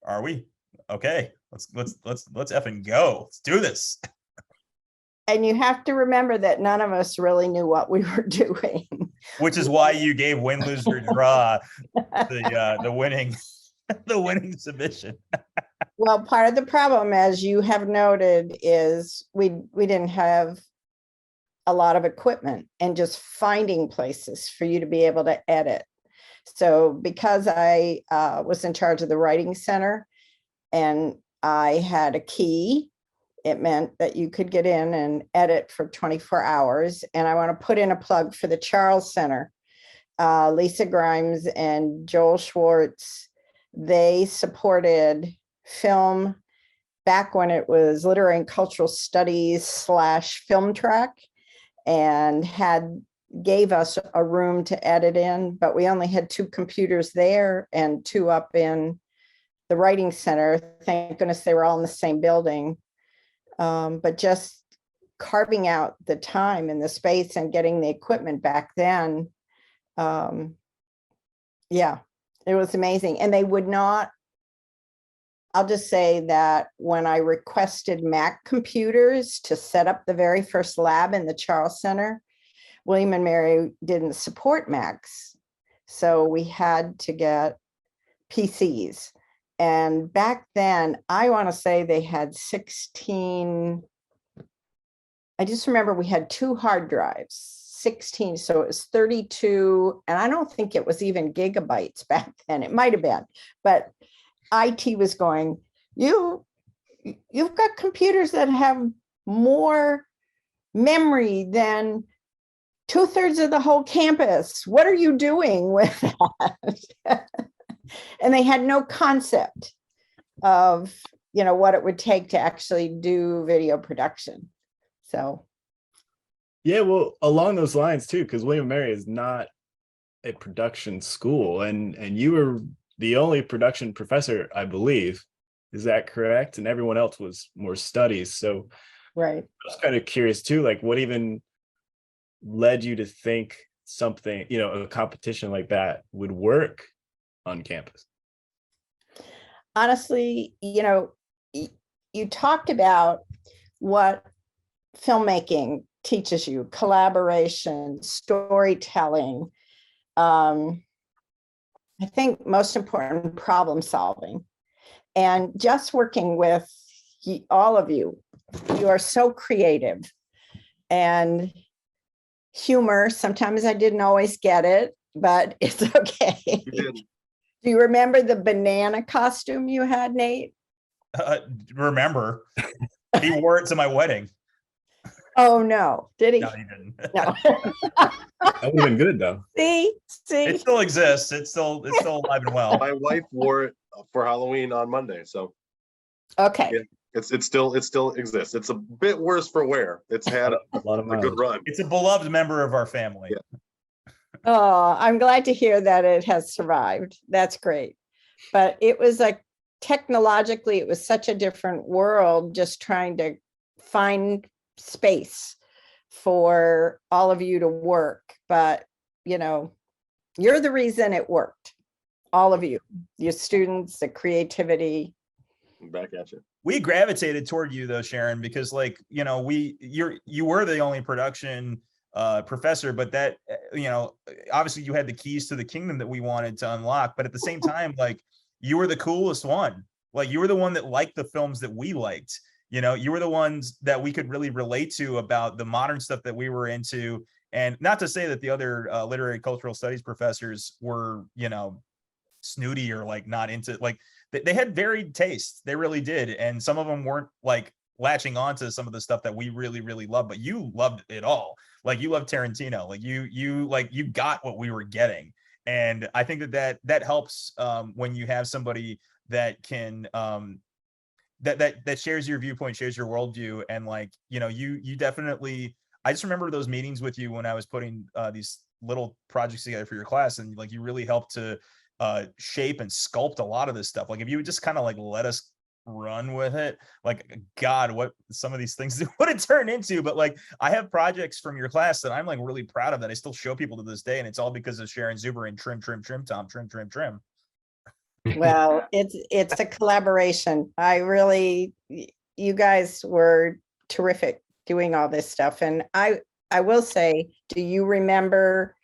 are we? Okay, let's effing go. Let's do this. And you have to remember that none of us really knew what we were doing. Which is why you gave win, lose, or draw the winning submission. Well, part of the problem, as you have noted, is we didn't have a lot of equipment and just finding places for you to be able to edit. So because I was in charge of the writing center and I had a key it meant that you could get in and edit for 24 hours. And I want to put in a plug for the Charles Center. Lisa Grimes and Joel Schwartz, they supported film back when it was literary and cultural studies / film track, and gave us a room to edit in, but we only had 2 computers there and 2 up in the writing center. Thank goodness they were all in the same building. But just carving out the time and the space and getting the equipment back then, yeah, it was amazing. And they would not, I'll just say that when I requested Mac computers to set up the very first lab in the Charles Center, William and Mary didn't support Macs. So we had to get PCs. And back then, I want to say they had 16. I just remember we had 2 hard drives, 16. So it was 32. And I don't think it was even gigabytes back then. It might have been. But IT was going, you've got computers that have more memory than 2/3 of the whole campus. What are you doing with that? And they had no concept of, what it would take to actually do video production. So. Yeah, well, along those lines too, because William & Mary is not a production school, and you were the only production professor, I believe. Is that correct? And everyone else was more studies. So right. I was kind of curious too, like what even led you to think something, a competition like that would work on campus? Honestly, you talked about what filmmaking teaches you: collaboration, storytelling. I think most important, problem solving. And just working with all of you, you are so creative. And humor, sometimes I didn't always get it, but it's okay. Do you remember the banana costume you had, Nate? Remember, he wore it to my wedding. Oh no, did he? No, he didn't. No. That would have been good though. See, It still exists. It's still alive and well. My wife wore it for Halloween on Monday, so okay. yeah, it still exists. It's a bit worse for wear. It's had a good run. It's a beloved member of our family. Yeah. Oh, I'm glad to hear that it has survived. That's great. But it was like technologically, it was such a different world, just trying to find space for all of you to work. But, you're the reason it worked. All of you, your students, the creativity. Back at you. We gravitated toward you though, Sharon, because you were the only production professor, but that, obviously you had the keys to the kingdom that we wanted to unlock. But at the same time, you were the coolest one. You were the one that liked the films that we liked. You were the ones that we could really relate to about the modern stuff that we were into. And not to say that the other literary cultural studies professors were, snooty or not into, they had varied tastes. They really did. And some of them weren't latching on to some of the stuff that we really, really love, but you loved it all. You loved Tarantino. You got what we were getting. And I think that helps when you have somebody that can, that shares your viewpoint, shares your worldview. And you definitely, I just remember those meetings with you when I was putting these little projects together for your class. And you really helped to shape and sculpt a lot of this stuff. If you would just kind of let us run with it, God, what some of these things would it turn into. But I have projects from your class that I'm really proud of that I still show people to this day. And it's all because of Sharon Zuber and trim, Tom, trim. Well, it's a collaboration. You guys were terrific doing all this stuff. And I will say, do you remember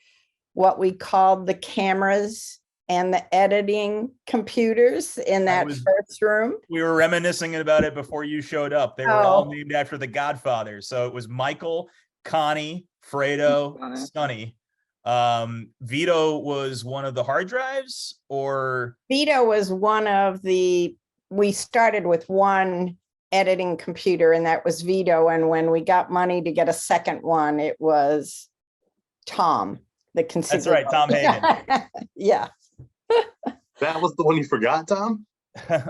what we called the cameras and the editing computers in that first room? We were reminiscing about it before you showed up. They were all named after the Godfather. So it was Michael, Connie, Fredo, Sonny. Vito was one of the hard drives, or Vito was one of the, we started with one editing computer, and that was Vito. And when we got money to get a second one, it was Tom, the configurer. That's right, Tom Hagen. Yeah. That was the one you forgot, Tom?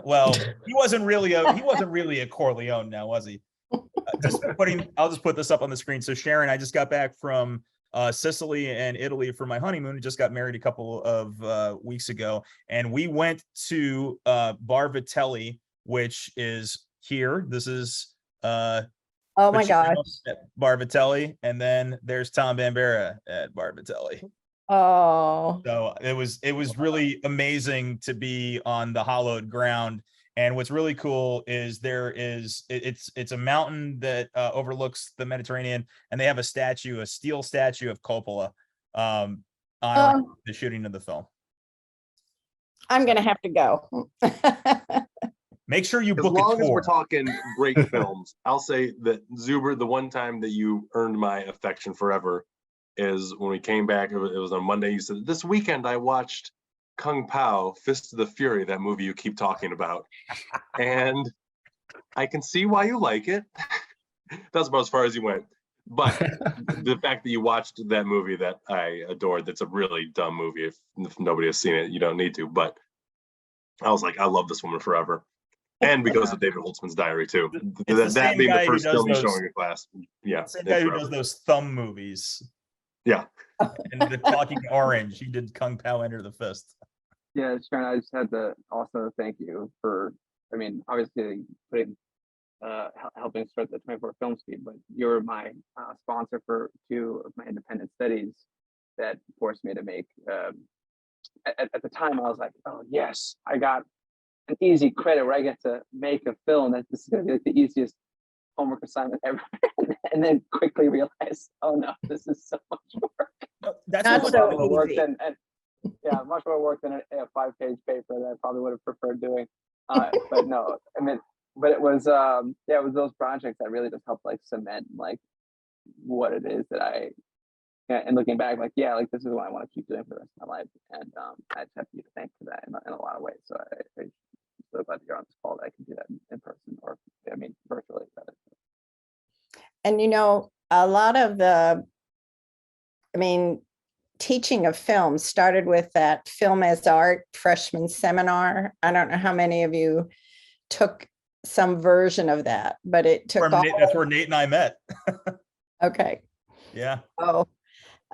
Well, he wasn't really a Corleone now, was he? I'll just put this up on the screen. So Sharon, I just got back from Sicily and Italy for my honeymoon. Just got married a couple of weeks ago, and we went to Bar Vitelli, which is here. This is Oh my gosh. at Bar Vitelli, and then there's Tom Bambara at Bar Vitelli. Oh, So it was really amazing to be on the hallowed ground. And what's really cool is it's a mountain that overlooks the Mediterranean, and they have a steel statue of Coppola, honoring the shooting of the film. I'm gonna have to go. Make sure you As book long it as we're for. talking great films, I'll say that Zuber, the one time that you earned my affection forever is when we came back. It was on Monday. You said, "This weekend I watched Kung Pao, Fist of the Fury," that movie you keep talking about. And I can see why you like it. That's about as far as you went. But the fact that you watched that movie that I adored, that's a really dumb movie. If nobody has seen it, you don't need to. But I was like, I love this woman forever. And because of David Holtzman's diary too. That being the first film you're showing in class. Yeah. Same guy who does those thumb movies. Yeah. And the Talking Orange. He did Kung Pao Enter the Fist. Yeah, Sharon, I just had to also thank you for, I mean, obviously helping start the 24 Film Speed, but you're my sponsor for 2 of my independent studies that forced me to make, at the time I was like, oh yes, I got an easy credit where I get to make a film. That this is gonna be like the easiest homework assignment ever. And then quickly realized, oh no, this is so much work. That's Not what so more work easy. than yeah, much more work than a 5-page paper that I probably would have preferred doing. But no, I mean, but it was it was those projects that really just helped like cement like what it is that and looking back, like, yeah, like this is what I want to keep doing for the rest of my life. And I just have you to thank for that in a lot of ways. So I'm so glad that you're on this call that I can do that in person, or I mean virtually. And a lot of teaching of film started with that film as art freshman seminar. I don't know how many of you took some version of that, but it took that's where Nate and I met. Okay. Yeah. Oh,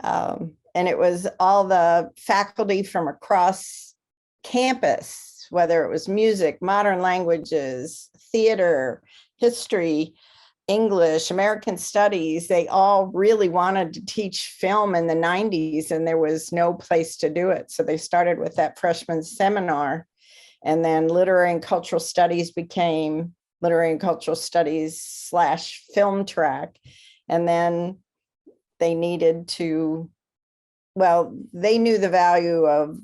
and it was all the faculty from across campus, whether it was music, modern languages, theater, history, English, American studies. They all really wanted to teach film in the 90s, and there was no place to do it. So they started with that freshman seminar, and then literary and cultural studies became literary and cultural studies / film track. And then they needed to, they knew the value of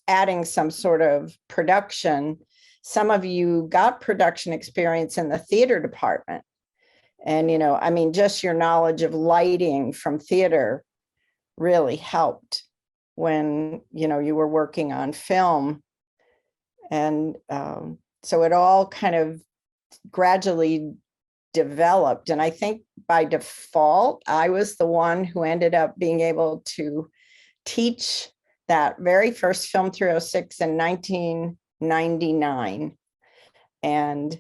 adding some sort of production. Some of you got production experience in the theater department. And, just your knowledge of lighting from theater really helped when, you were working on film. And so it all kind of gradually developed. And I think by default, I was the one who ended up being able to teach that very first Film 306 in 1999. And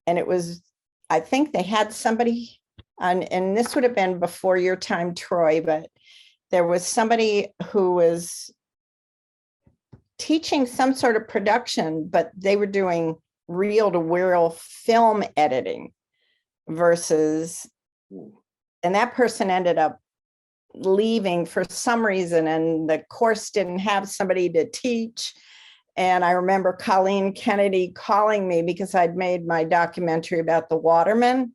it was, I think they had somebody and this would have been before your time, Troy, but there was somebody who was teaching some sort of production, but they were doing reel-to-reel film editing versus, and that person ended up leaving for some reason, and the course didn't have somebody to teach. And I remember Colleen Kennedy calling me because I'd made my documentary about the Waterman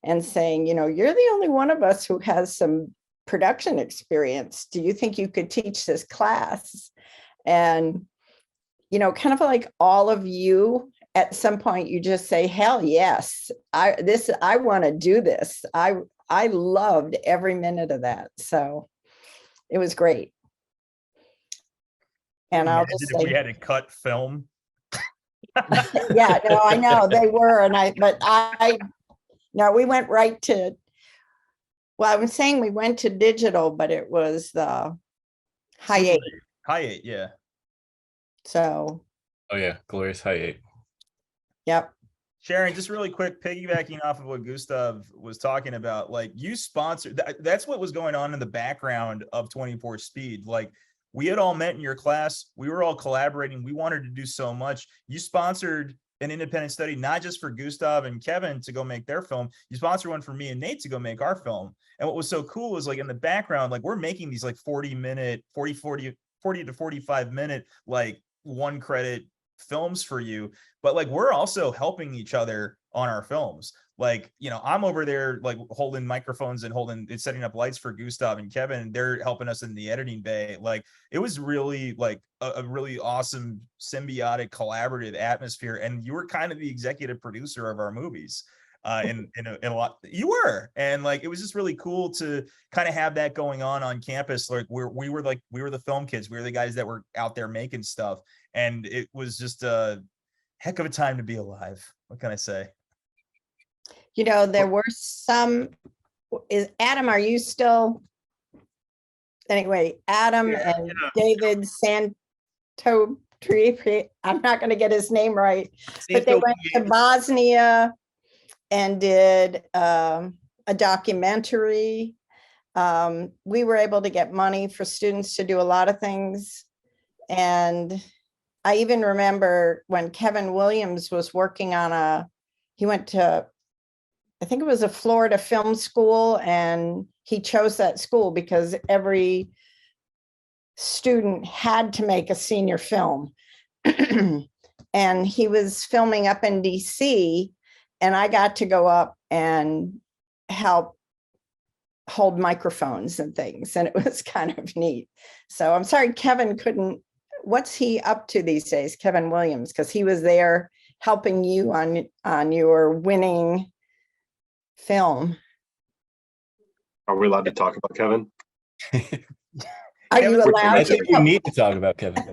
and saying, you're the only one of us who has some production experience. Do you think you could teach this class? And, kind of like all of you, at some point you just say, hell yes, I want to do this. I loved every minute of that. So it was great. And I'll just say, if we had to cut film. Yeah, no, I know they were, no, we went right to, well, I was saying we went to digital, but it was the high eight. High eight, yeah. So, Oh yeah, glorious high eight. yep. Sharon, just really quick, piggybacking off of what Gustav was talking about, like you sponsored, that's what was going on in the background of 24 Speed. Like we had all met in your class. We were all collaborating. We wanted to do so much. You sponsored an independent study, not just for Gustav and Kevin to go make their film. You sponsored one for me and Nate to go make our film. And what was so cool was like in the background, like we're making these like 40 to 45 minute, like 1 credit films for you, but like we're also helping each other on our films. Like, you know, I'm over there like holding microphones and setting up lights for Gustav and Kevin. They're helping us in the editing bay. Like it was really like a really awesome symbiotic collaborative atmosphere. And you were kind of the executive producer of our movies. In a lot, you were, and like it was just really cool to kind of have that going on campus. Like we were the film kids, we were the guys that were out there making stuff, and it was just a heck of a time to be alive. What can I say? You know, there were some, Adam, are you still? Anyway, Adam and David Santotri, I'm not going to get his name right, but they went to Bosnia and did a documentary. We were able to get money for students to do a lot of things. And I even remember when Kevin Williams was working on he went to, I think it was a Florida film school, and he chose that school because every student had to make a senior film. And he was filming up in DC, and I got to go up and help hold microphones and things. And it was kind of neat. So I'm sorry, Kevin couldn't, what's he up to these days, Kevin Williams? Because he was there helping you on your winning film. Are we allowed to talk about Kevin? Are you allowed I think we to? need to talk about Kevin.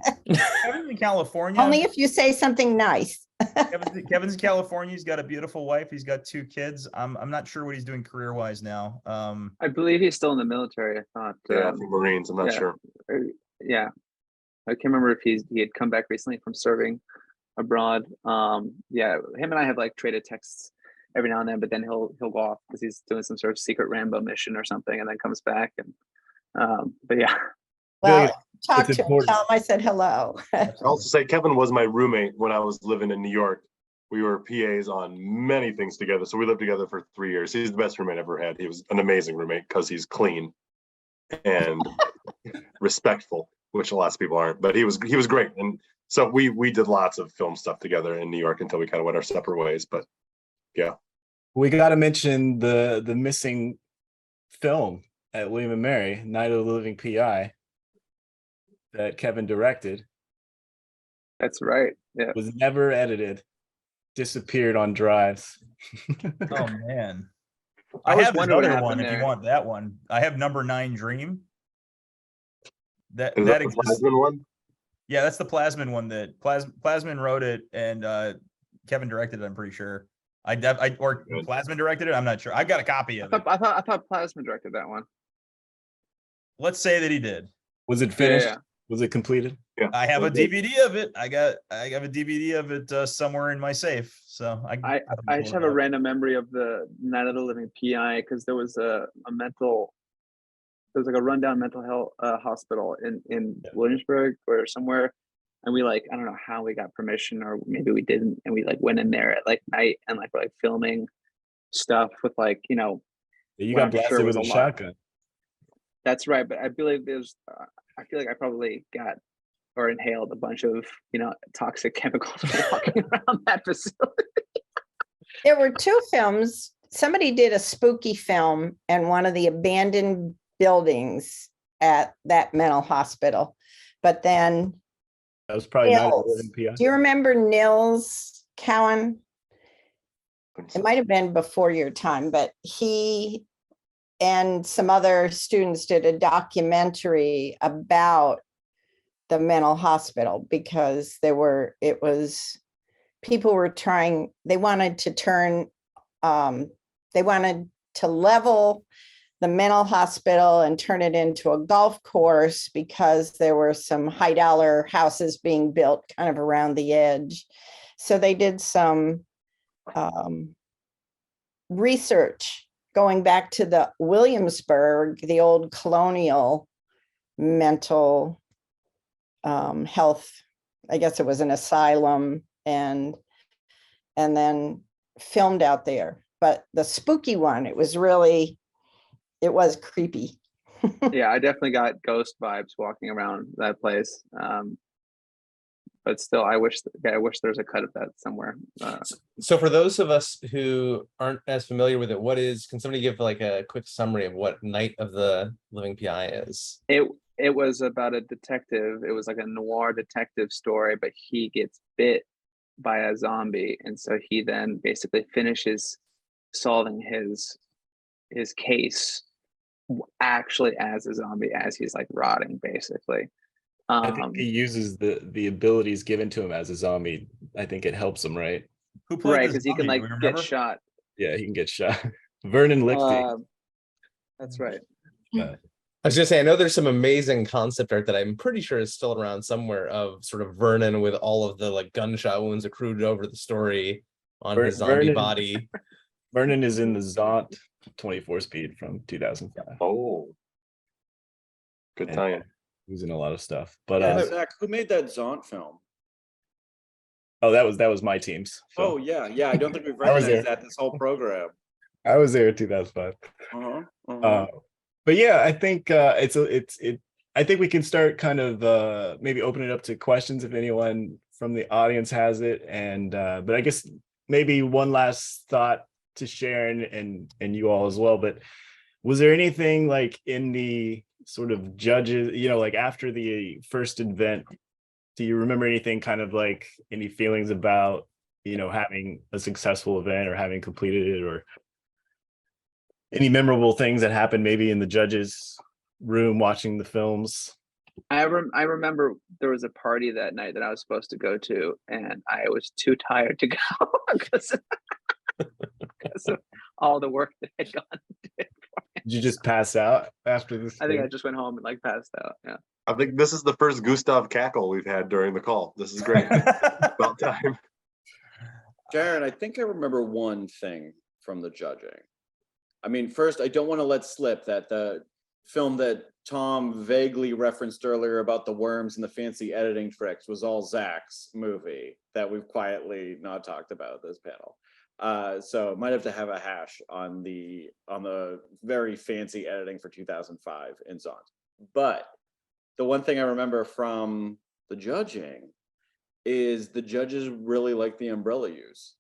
Kevin's in California. Only if you say something nice. Kevin's in California. He's got a beautiful wife. He's got 2 kids. I'm not sure what he's doing career-wise now. I believe he's still in the military. I thought. Yeah, I think Marines. I'm not sure. Yeah, I can't remember if he had come back recently from serving abroad. Yeah, him and I have like traded texts every now and then, but then he'll go off because he's doing some sort of secret Rambo mission or something, and then comes back. And but yeah. Well, talk to him, tell him I said hello. I'll also say Kevin was my roommate when I was living in New York. We were PAs on many things together. So we lived together for 3 years. He's the best roommate I ever had. He was an amazing roommate because he's clean and respectful, which lots of people aren't, but he was great. And so we did lots of film stuff together in New York until we kind of went our separate ways. But yeah. We got to mention the missing film at William and Mary, Night of the Living PI, that Kevin directed. That's right. Yeah. Was never edited, disappeared on drives. Oh man. I I was have wondering what another one happened if you there. want that one. I have Number 9 Dream. That Is that the exists. Plasman one? Yeah, that's the Plasman one that Plasman wrote it and Kevin directed it, I'm pretty sure. Or Plasman directed it, I'm not sure. I've got a copy of it. I thought Plasma directed that one. Let's say that he did. Was it finished? Yeah. Was it completed? Yeah. I have a Okay. DVD of it. I have a DVD of it somewhere in my safe. So I just have a random memory of the Night of the Living PI because there was a rundown mental health hospital in Williamsburg or somewhere, and we I don't know how we got permission, or maybe we didn't, and we went in there at night and we're filming stuff with You what got I'm blasted sure with was a a lot. shotgun. That's right, but I believe I feel like I probably got or inhaled a bunch of toxic chemicals walking around that facility. There were 2 films. Somebody did a spooky film in one of the abandoned buildings at that mental hospital. But then That was probably Night of the Nils. Living PI. Do you remember Nils Cowan? It might have been before your time, but he and some other students did a documentary about the mental hospital because it was people were trying, they wanted to level the mental hospital and turn it into a golf course because there were some high dollar houses being built kind of around the edge. So they did some research going back to the Williamsburg, the old colonial mental health, I guess it was an asylum, and then filmed out there. But the spooky one, it was creepy. Yeah, I definitely got ghost vibes walking around that place. But still, I wish there's a cut of that somewhere. So for those of us who aren't as familiar with it, can somebody give like a quick summary of what Night of the Living PI is? It was about a detective. It was like a noir detective story, but he gets bit by a zombie, and so he then basically finishes solving his case actually as a zombie, as he's like rotting, basically. I think he uses the abilities given to him as a zombie. I think it helps him, right? Who played right, this because he can zombie? like Do we get remember? shot. Yeah, he can get shot. Vernon Lichty. That's right. I was gonna say, I know there's some amazing concept art that I'm pretty sure is still around somewhere of sort of Vernon with all of the like gunshot wounds accrued over the story on his zombie body. Vernon is in the Zaunt 24 speed from 2005. Oh, good tie-in. He's in a lot of stuff. But Zach, who made that Zaunt film? oh, that was my team's. So. Oh yeah, I don't think we've I was recognized there. that this whole program. I was there in 2005. But yeah, I think I think we can start kind of maybe open it up to questions if anyone from the audience has it. And but I guess maybe one last thought to Sharon and you all as well. But was there anything like in the sort of judges, like after the first event, do you remember anything kind of like any feelings about, having a successful event or having completed it, or any memorable things that happened maybe in the judges room watching the films? I remember there was a party that night that I was supposed to go to, and I was too tired to go because of all the work that I'd gone to. Did you just pass out after this? I think I just went home and like passed out. Yeah. I think this is the first Gustav cackle we've had during the call. This is great. About time. Jaron, I think I remember one thing from the judging. I mean, first, I don't want to let slip that the film that Tom vaguely referenced earlier about the worms and the fancy editing tricks was all Zach's movie that we've quietly not talked about this panel. So might have to have a hash on the very fancy editing for 2005 in Zaunt. But the one thing I remember from the judging is the judges really like the umbrella use.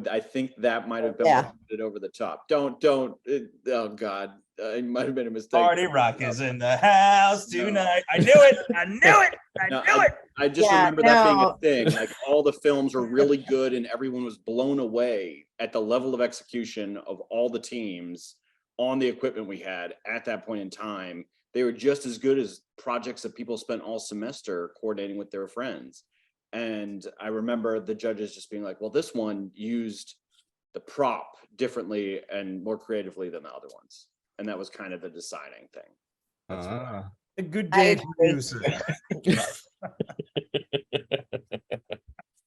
I think that might have been what put it over the top. Oh God, it might have been a mistake. Party Rock is in the house tonight. I knew it. I knew it. I knew it. I just remember that being a thing. Like all the films were really good and everyone was blown away at the level of execution of all the teams on the equipment we had at that point in time. They were just as good as projects that people spent all semester coordinating with their friends. And I remember the judges just being like, well, this one used the prop differently and more creatively than the other ones. And that was kind of the deciding thing. A good day producer.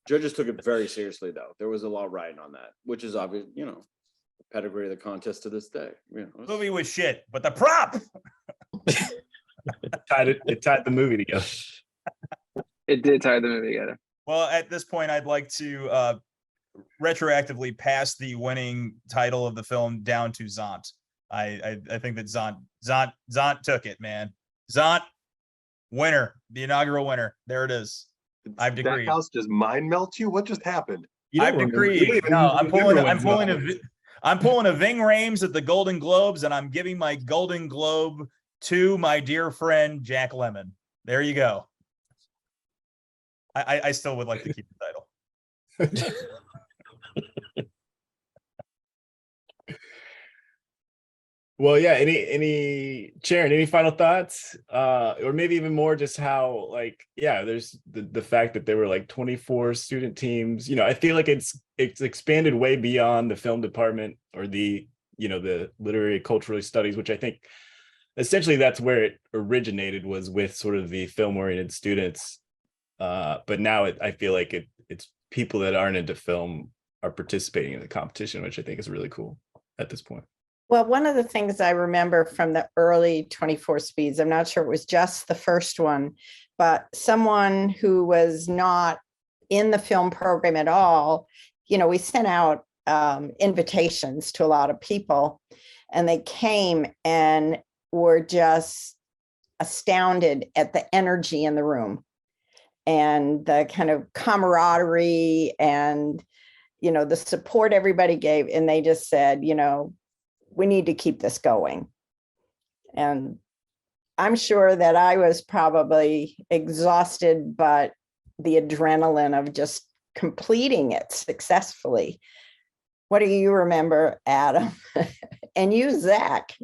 Judges took it very seriously, though. There was a lot riding on that, which is obvious, the pedigree of the contest to this day. Movie was shit, but the prop it tied the movie together. It did tie the movie together. Well, at this point, I'd like to retroactively pass the winning title of the film down to Zaunt. I think that Zaunt took it, man. Zaunt, winner, the inaugural winner. There it is. I've decreed. That house just mind melt you? What just happened? I've decreed. No, I'm pulling a Ving Rhames at the Golden Globes, and I'm giving my Golden Globe to my dear friend Jack Lemmon. There you go. I still would like to keep the title. Well, yeah, any Sharon, any final thoughts? Or maybe even more just how like, yeah, there's the fact that there were like 24 student teams. I feel like it's expanded way beyond the film department or the literary cultural studies, which I think essentially that's where it originated, was with sort of the film oriented students. But now I feel like it's people that aren't into film are participating in the competition, which I think is really cool at this point. Well, one of the things I remember from the early 24 speeds, I'm not sure it was just the first one, but someone who was not in the film program at all, we sent out invitations to a lot of people, and they came and were just astounded at the energy in the room and the kind of camaraderie and, the support everybody gave. And they just said, we need to keep this going. And I'm sure that I was probably exhausted, but the adrenaline of just completing it successfully. What do you remember, Adam? And you, Zach?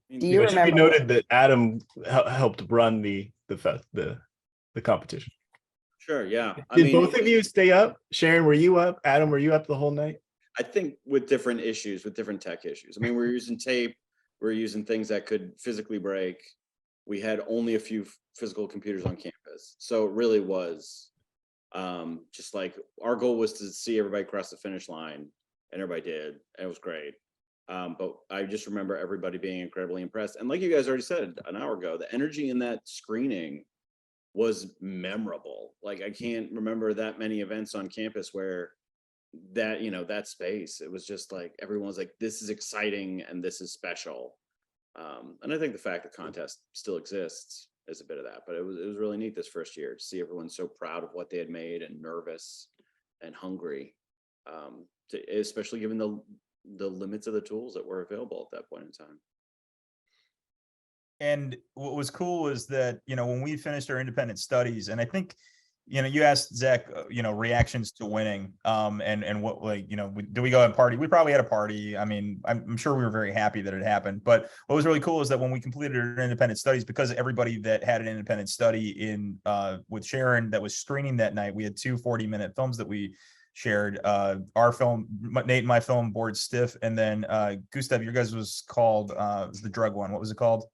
Do you It should be remember? noted that Adam helped run the competition. Sure, yeah. Did both of you stay up? Sharon, were you up? Adam, were you up the whole night? I think with different issues, with different tech issues. We're using tape, we're using things that could physically break. We had only a few physical computers on campus. So it really was just like our goal was to see everybody cross the finish line, and everybody did, and it was great. But I just remember everybody being incredibly impressed. And like you guys already said an hour ago, the energy in that screening was memorable. Like I can't remember that many events on campus where that that space, it was just like everyone's like, this is exciting and this is special. And I think the fact that contest still exists is a bit of that, but it was really neat this first year to see everyone so proud of what they had made and nervous and hungry, especially given the limits of the tools that were available at that point in time. And what was cool is that, when we finished our independent studies, and I think, you asked Zach, reactions to winning, and what, like, do we go and party? We probably had a party. I mean, I'm sure we were very happy that it happened. But what was really cool is that when we completed our independent studies, because everybody that had an independent study with Sharon that was screening that night, we had 2 40-minute films that we shared. Our film, Nate and my film, Bored Stiff, and then Gustav, your guys was called the drug one. What was it called?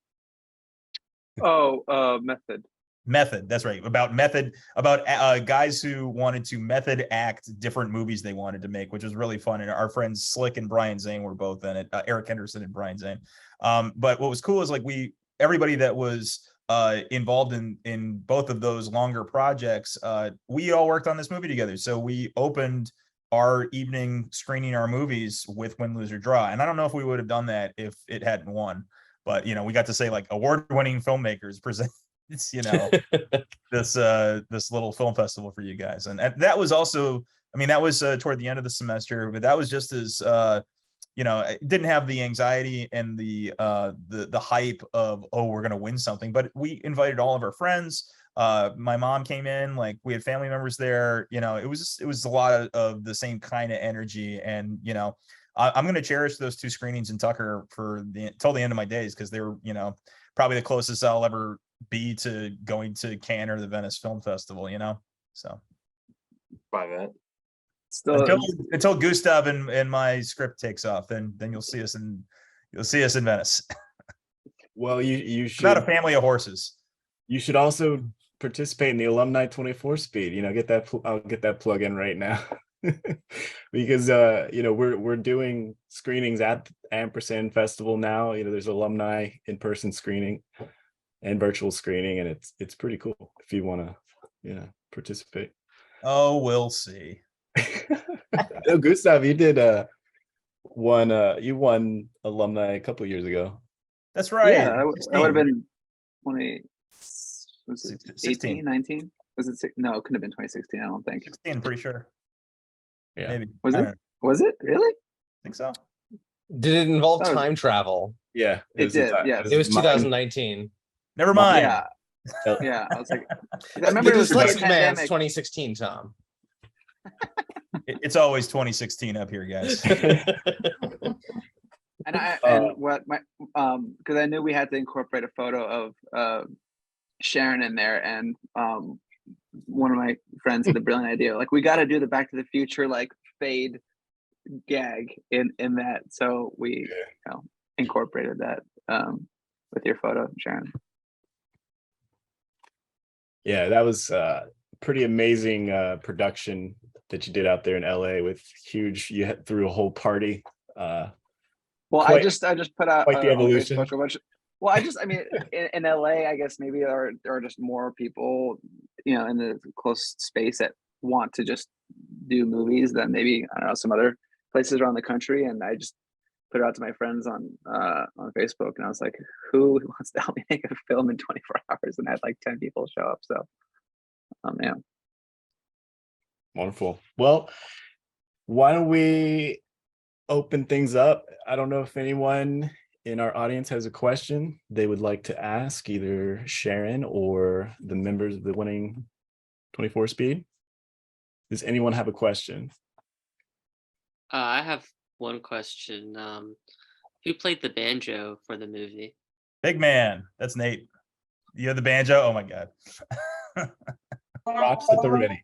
Method. That's right. About guys who wanted to method act different movies they wanted to make, which was really fun. And our friends Slick and Brian Zane were both in it. Eric Henderson and Brian Zane. But what was cool is like everybody that was involved in both of those longer projects, we all worked on this movie together. So we opened our evening screening our movies with Win, Lose, or Draw. And I don't know if we would have done that if it hadn't won. But we got to say like award-winning filmmakers present this little film festival for you guys. And that was also, that was toward the end of the semester, but that was just as it didn't have the anxiety and the hype of, oh, we're gonna win something. But we invited all of our friends. My mom came in, like we had family members there. It was a lot of the same kind of energy. And I'm going to cherish those 2 screenings in Tucker till the end of my days, because they were, probably the closest I'll ever be to going to Cannes or the Venice Film Festival, so. By that. Still, Until Gustav and my script takes off, then you'll see us in Venice. Well, you should. About a family of horses. You should also participate in the alumni 24 speed. I'll get that plug in right now. Because we're doing screenings at Ampersand Festival now. There's alumni in-person screening and virtual screening, and it's pretty cool if you want to participate. Oh, we'll see. No, Gustav, you did you won alumni a couple years ago. That's right. Yeah, I would have been 20, was it 16. 18, 19? Was it no, it couldn't have been 2016, I don't think. 16, pretty sure. Yeah. Maybe. Was it really? I think so. Did it involve time travel? Yeah, it did. Yeah, it was 2019. Never mind. Yeah, I was like, I remember it was like pandemic. 2016, Tom. It's always 2016 up here, guys. And what my because I knew we had to incorporate a photo of Sharon in there, and one of my friends had the brilliant idea, like, we got to do the Back to the Future like fade gag in that, so we incorporated that with your photo, Sharon. Yeah, that was pretty amazing production that you did out there in LA with huge. You threw a whole party. Well, I just put out quite the on evolution. Facebook a bunch. Well, I mean, in LA, I guess maybe there are just more people, in the close space that want to just do movies than maybe, I don't know, some other places around the country. And I just put it out to my friends on Facebook, and I was like, who wants to help me make a film in 24 hours? And I had like 10 people show up. So, yeah. Wonderful. Well, why don't we open things up? I don't know if anyone in our audience has a question they would like to ask either Sharon or the members of the Winning 24 Speed. Does anyone have a question? I have one question. Who played the banjo for the movie? Big man. That's Nate. You have the banjo? Oh my God. Props at the ready.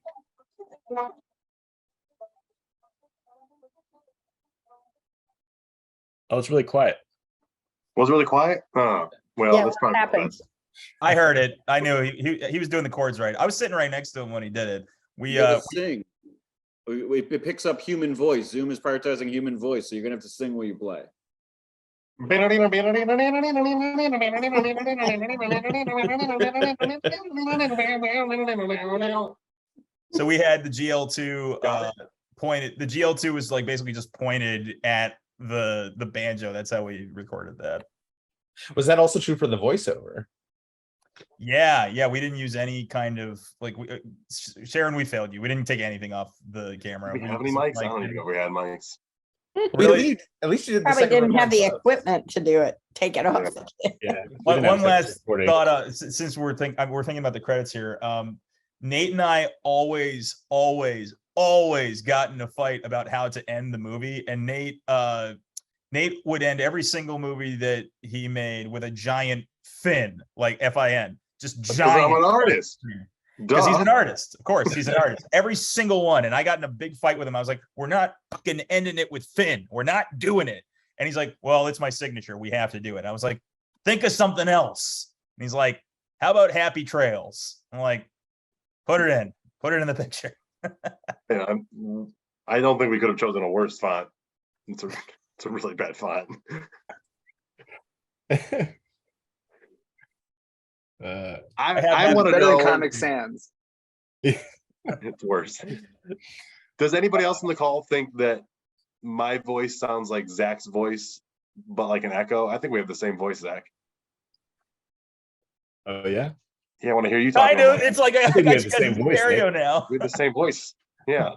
Oh, it's really quiet. Was it really quiet? Oh, well, Yeah, that's what probably happens? I heard it. I knew he was doing the chords right. I was sitting right next to him when he did it. You gotta sing. It picks up human voice. Zoom is prioritizing human voice, so you're gonna have to sing while you play. So we had the GL2 pointed. The GL2 was like basically just pointed at the banjo. That's how we recorded that. Was that also true for the voiceover? Yeah, we didn't use any kind of like Sharon. We failed you. We didn't take anything off the camera. Do we have any mics? I don't even know if we had mics. Really? At least you did. Probably didn't have the equipment to do it. Take it off. Yeah. One last thought. Since we're thinking about the credits here. Nate and I always got in a fight about how to end the movie, and Nate would end every single movie that he made with a giant fin, like FIN, just giant. I'm an artist. Because he's an artist, of course, he's an artist. Every single one, and I got in a big fight with him. I was like, "We're not fucking ending it with Finn. We're not doing it." And he's like, "Well, it's my signature. We have to do it." I was like, "Think of something else." And he's like, "How about Happy Trails?" I'm like, Put it in the picture." Yeah, I don't think we could have chosen a worse font. It's a really bad font. I want to better know. than Comic Sans. It's worse. Does anybody else in the call think that my voice sounds like Zach's voice, but like an echo? I think we have the same voice, Zach. Oh yeah. Yeah, I want to hear you talk. I know. It's like I think we got have the same voice, stereo Nick. now. We have the same voice. Yeah.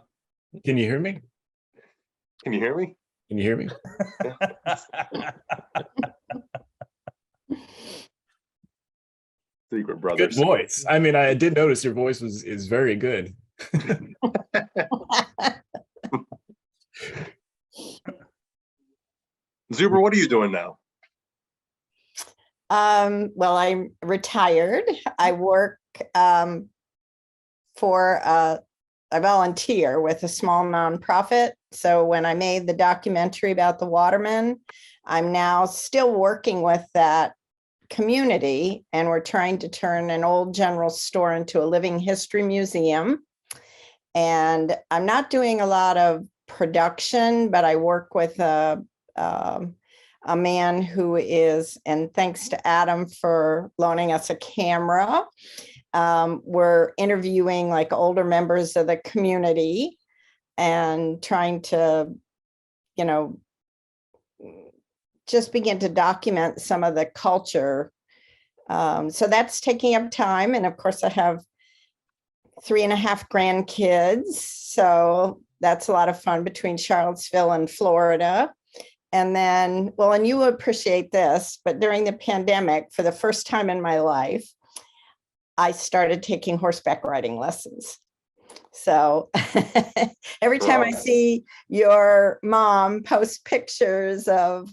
Can you hear me? Can you hear me? Can you hear me? Secret brothers. Good voice. I mean, I did notice your voice is very good. Zuber, what are you doing now? Well, I'm retired. I work for I volunteer with a small nonprofit. So when I made the documentary about the Watermen, I'm now still working with that community, and we're trying to turn an old general store into a living history museum. And I'm not doing a lot of production, but I work with a man who is, and thanks to Adam for loaning us a camera, we're interviewing like older members of the community and trying to, just begin to document some of the culture. So that's taking up time. And of course I have 3.5 grandkids. So that's a lot of fun between Charlottesville and Florida. And then, well, and you will appreciate this, but during the pandemic, for the first time in my life, I started taking horseback riding lessons. So every time I see your mom post pictures of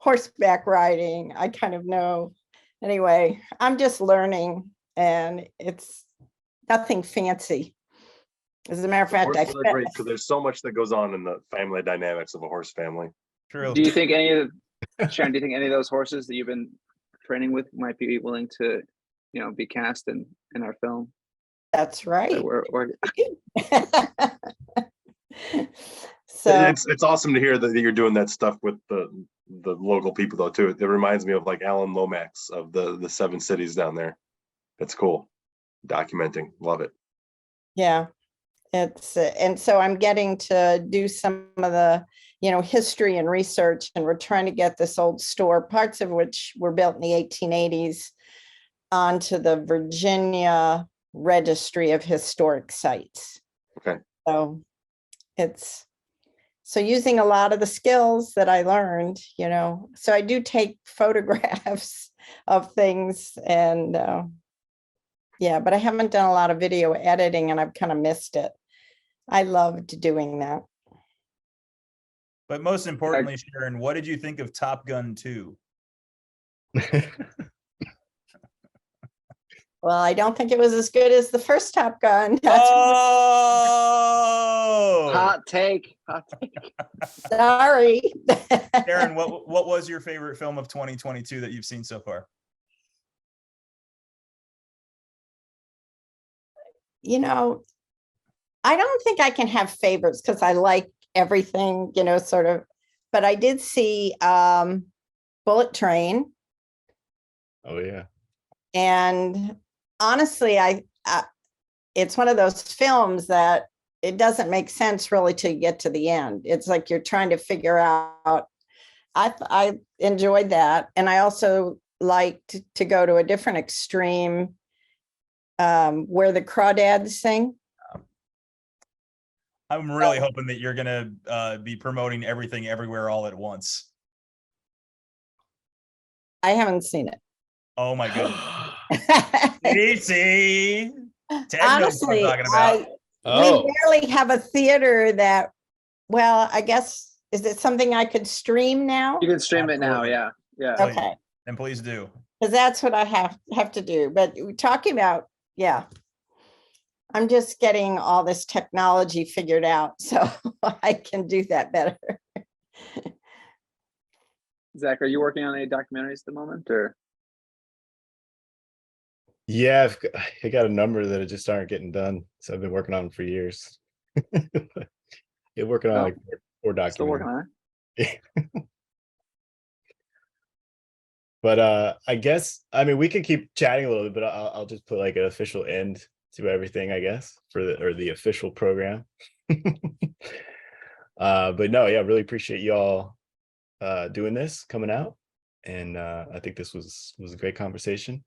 horseback riding. I kind of know. Anyway, I'm just learning, and it's nothing fancy. As a matter of fact, Horses are great because there's so much that goes on in the family dynamics of a horse family. True. Do you think any of Sharon? Do you think any of those horses that you've been training with might be willing to, be cast in our film? That's right. So It's awesome to hear that you're doing that stuff with the local people though too. It reminds me of like Alan Lomax of the 7 cities down there. That's cool. Documenting, love it. yeah, it's and so I'm getting to do some of the history and research, and we're trying to get this old store, parts of which were built in the 1880s, onto the Virginia Registry of Historic Sites. Okay. So it's using a lot of the skills that I learned, so I do take photographs of things, and yeah, but I haven't done a lot of video editing, and I've kind of missed it. I loved doing that. But most importantly, Sharon, what did you think of Top Gun 2? Well, I don't think it was as good as the first Top Gun. Oh, Hot take. Hot take. Sorry. Sharon, what was your favorite film of 2022 that you've seen so far? I don't think I can have favorites because I like everything, sort of. But I did see Bullet Train. Oh yeah. And honestly, it's one of those films that it doesn't make sense really till you get to the end. It's like you're trying to figure out. I enjoyed that, and I also liked to go to a different extreme, where the crawdads sing. I'm really hoping that you're gonna be promoting Everything Everywhere All at Once. I haven't seen it. Oh my goodness. Easy. Honestly, about. we barely have a theater that, well, I guess, is it something I could stream now? You can stream it now, yeah. Okay. And please do. Because that's what I have to do. But we're talking about, yeah, I'm just getting all this technology figured out so I can do that better. Zach, are you working on any documentaries at the moment, or? Yeah, I got a number that just aren't getting done. So I've been working on them for years. You're working on like 4 documentaries. Still working on it. But I guess, we could keep chatting a little bit, but I'll just put like an official end to everything, I guess, for the official program. But no, yeah, really appreciate y'all doing this, coming out, and I think this was a great conversation.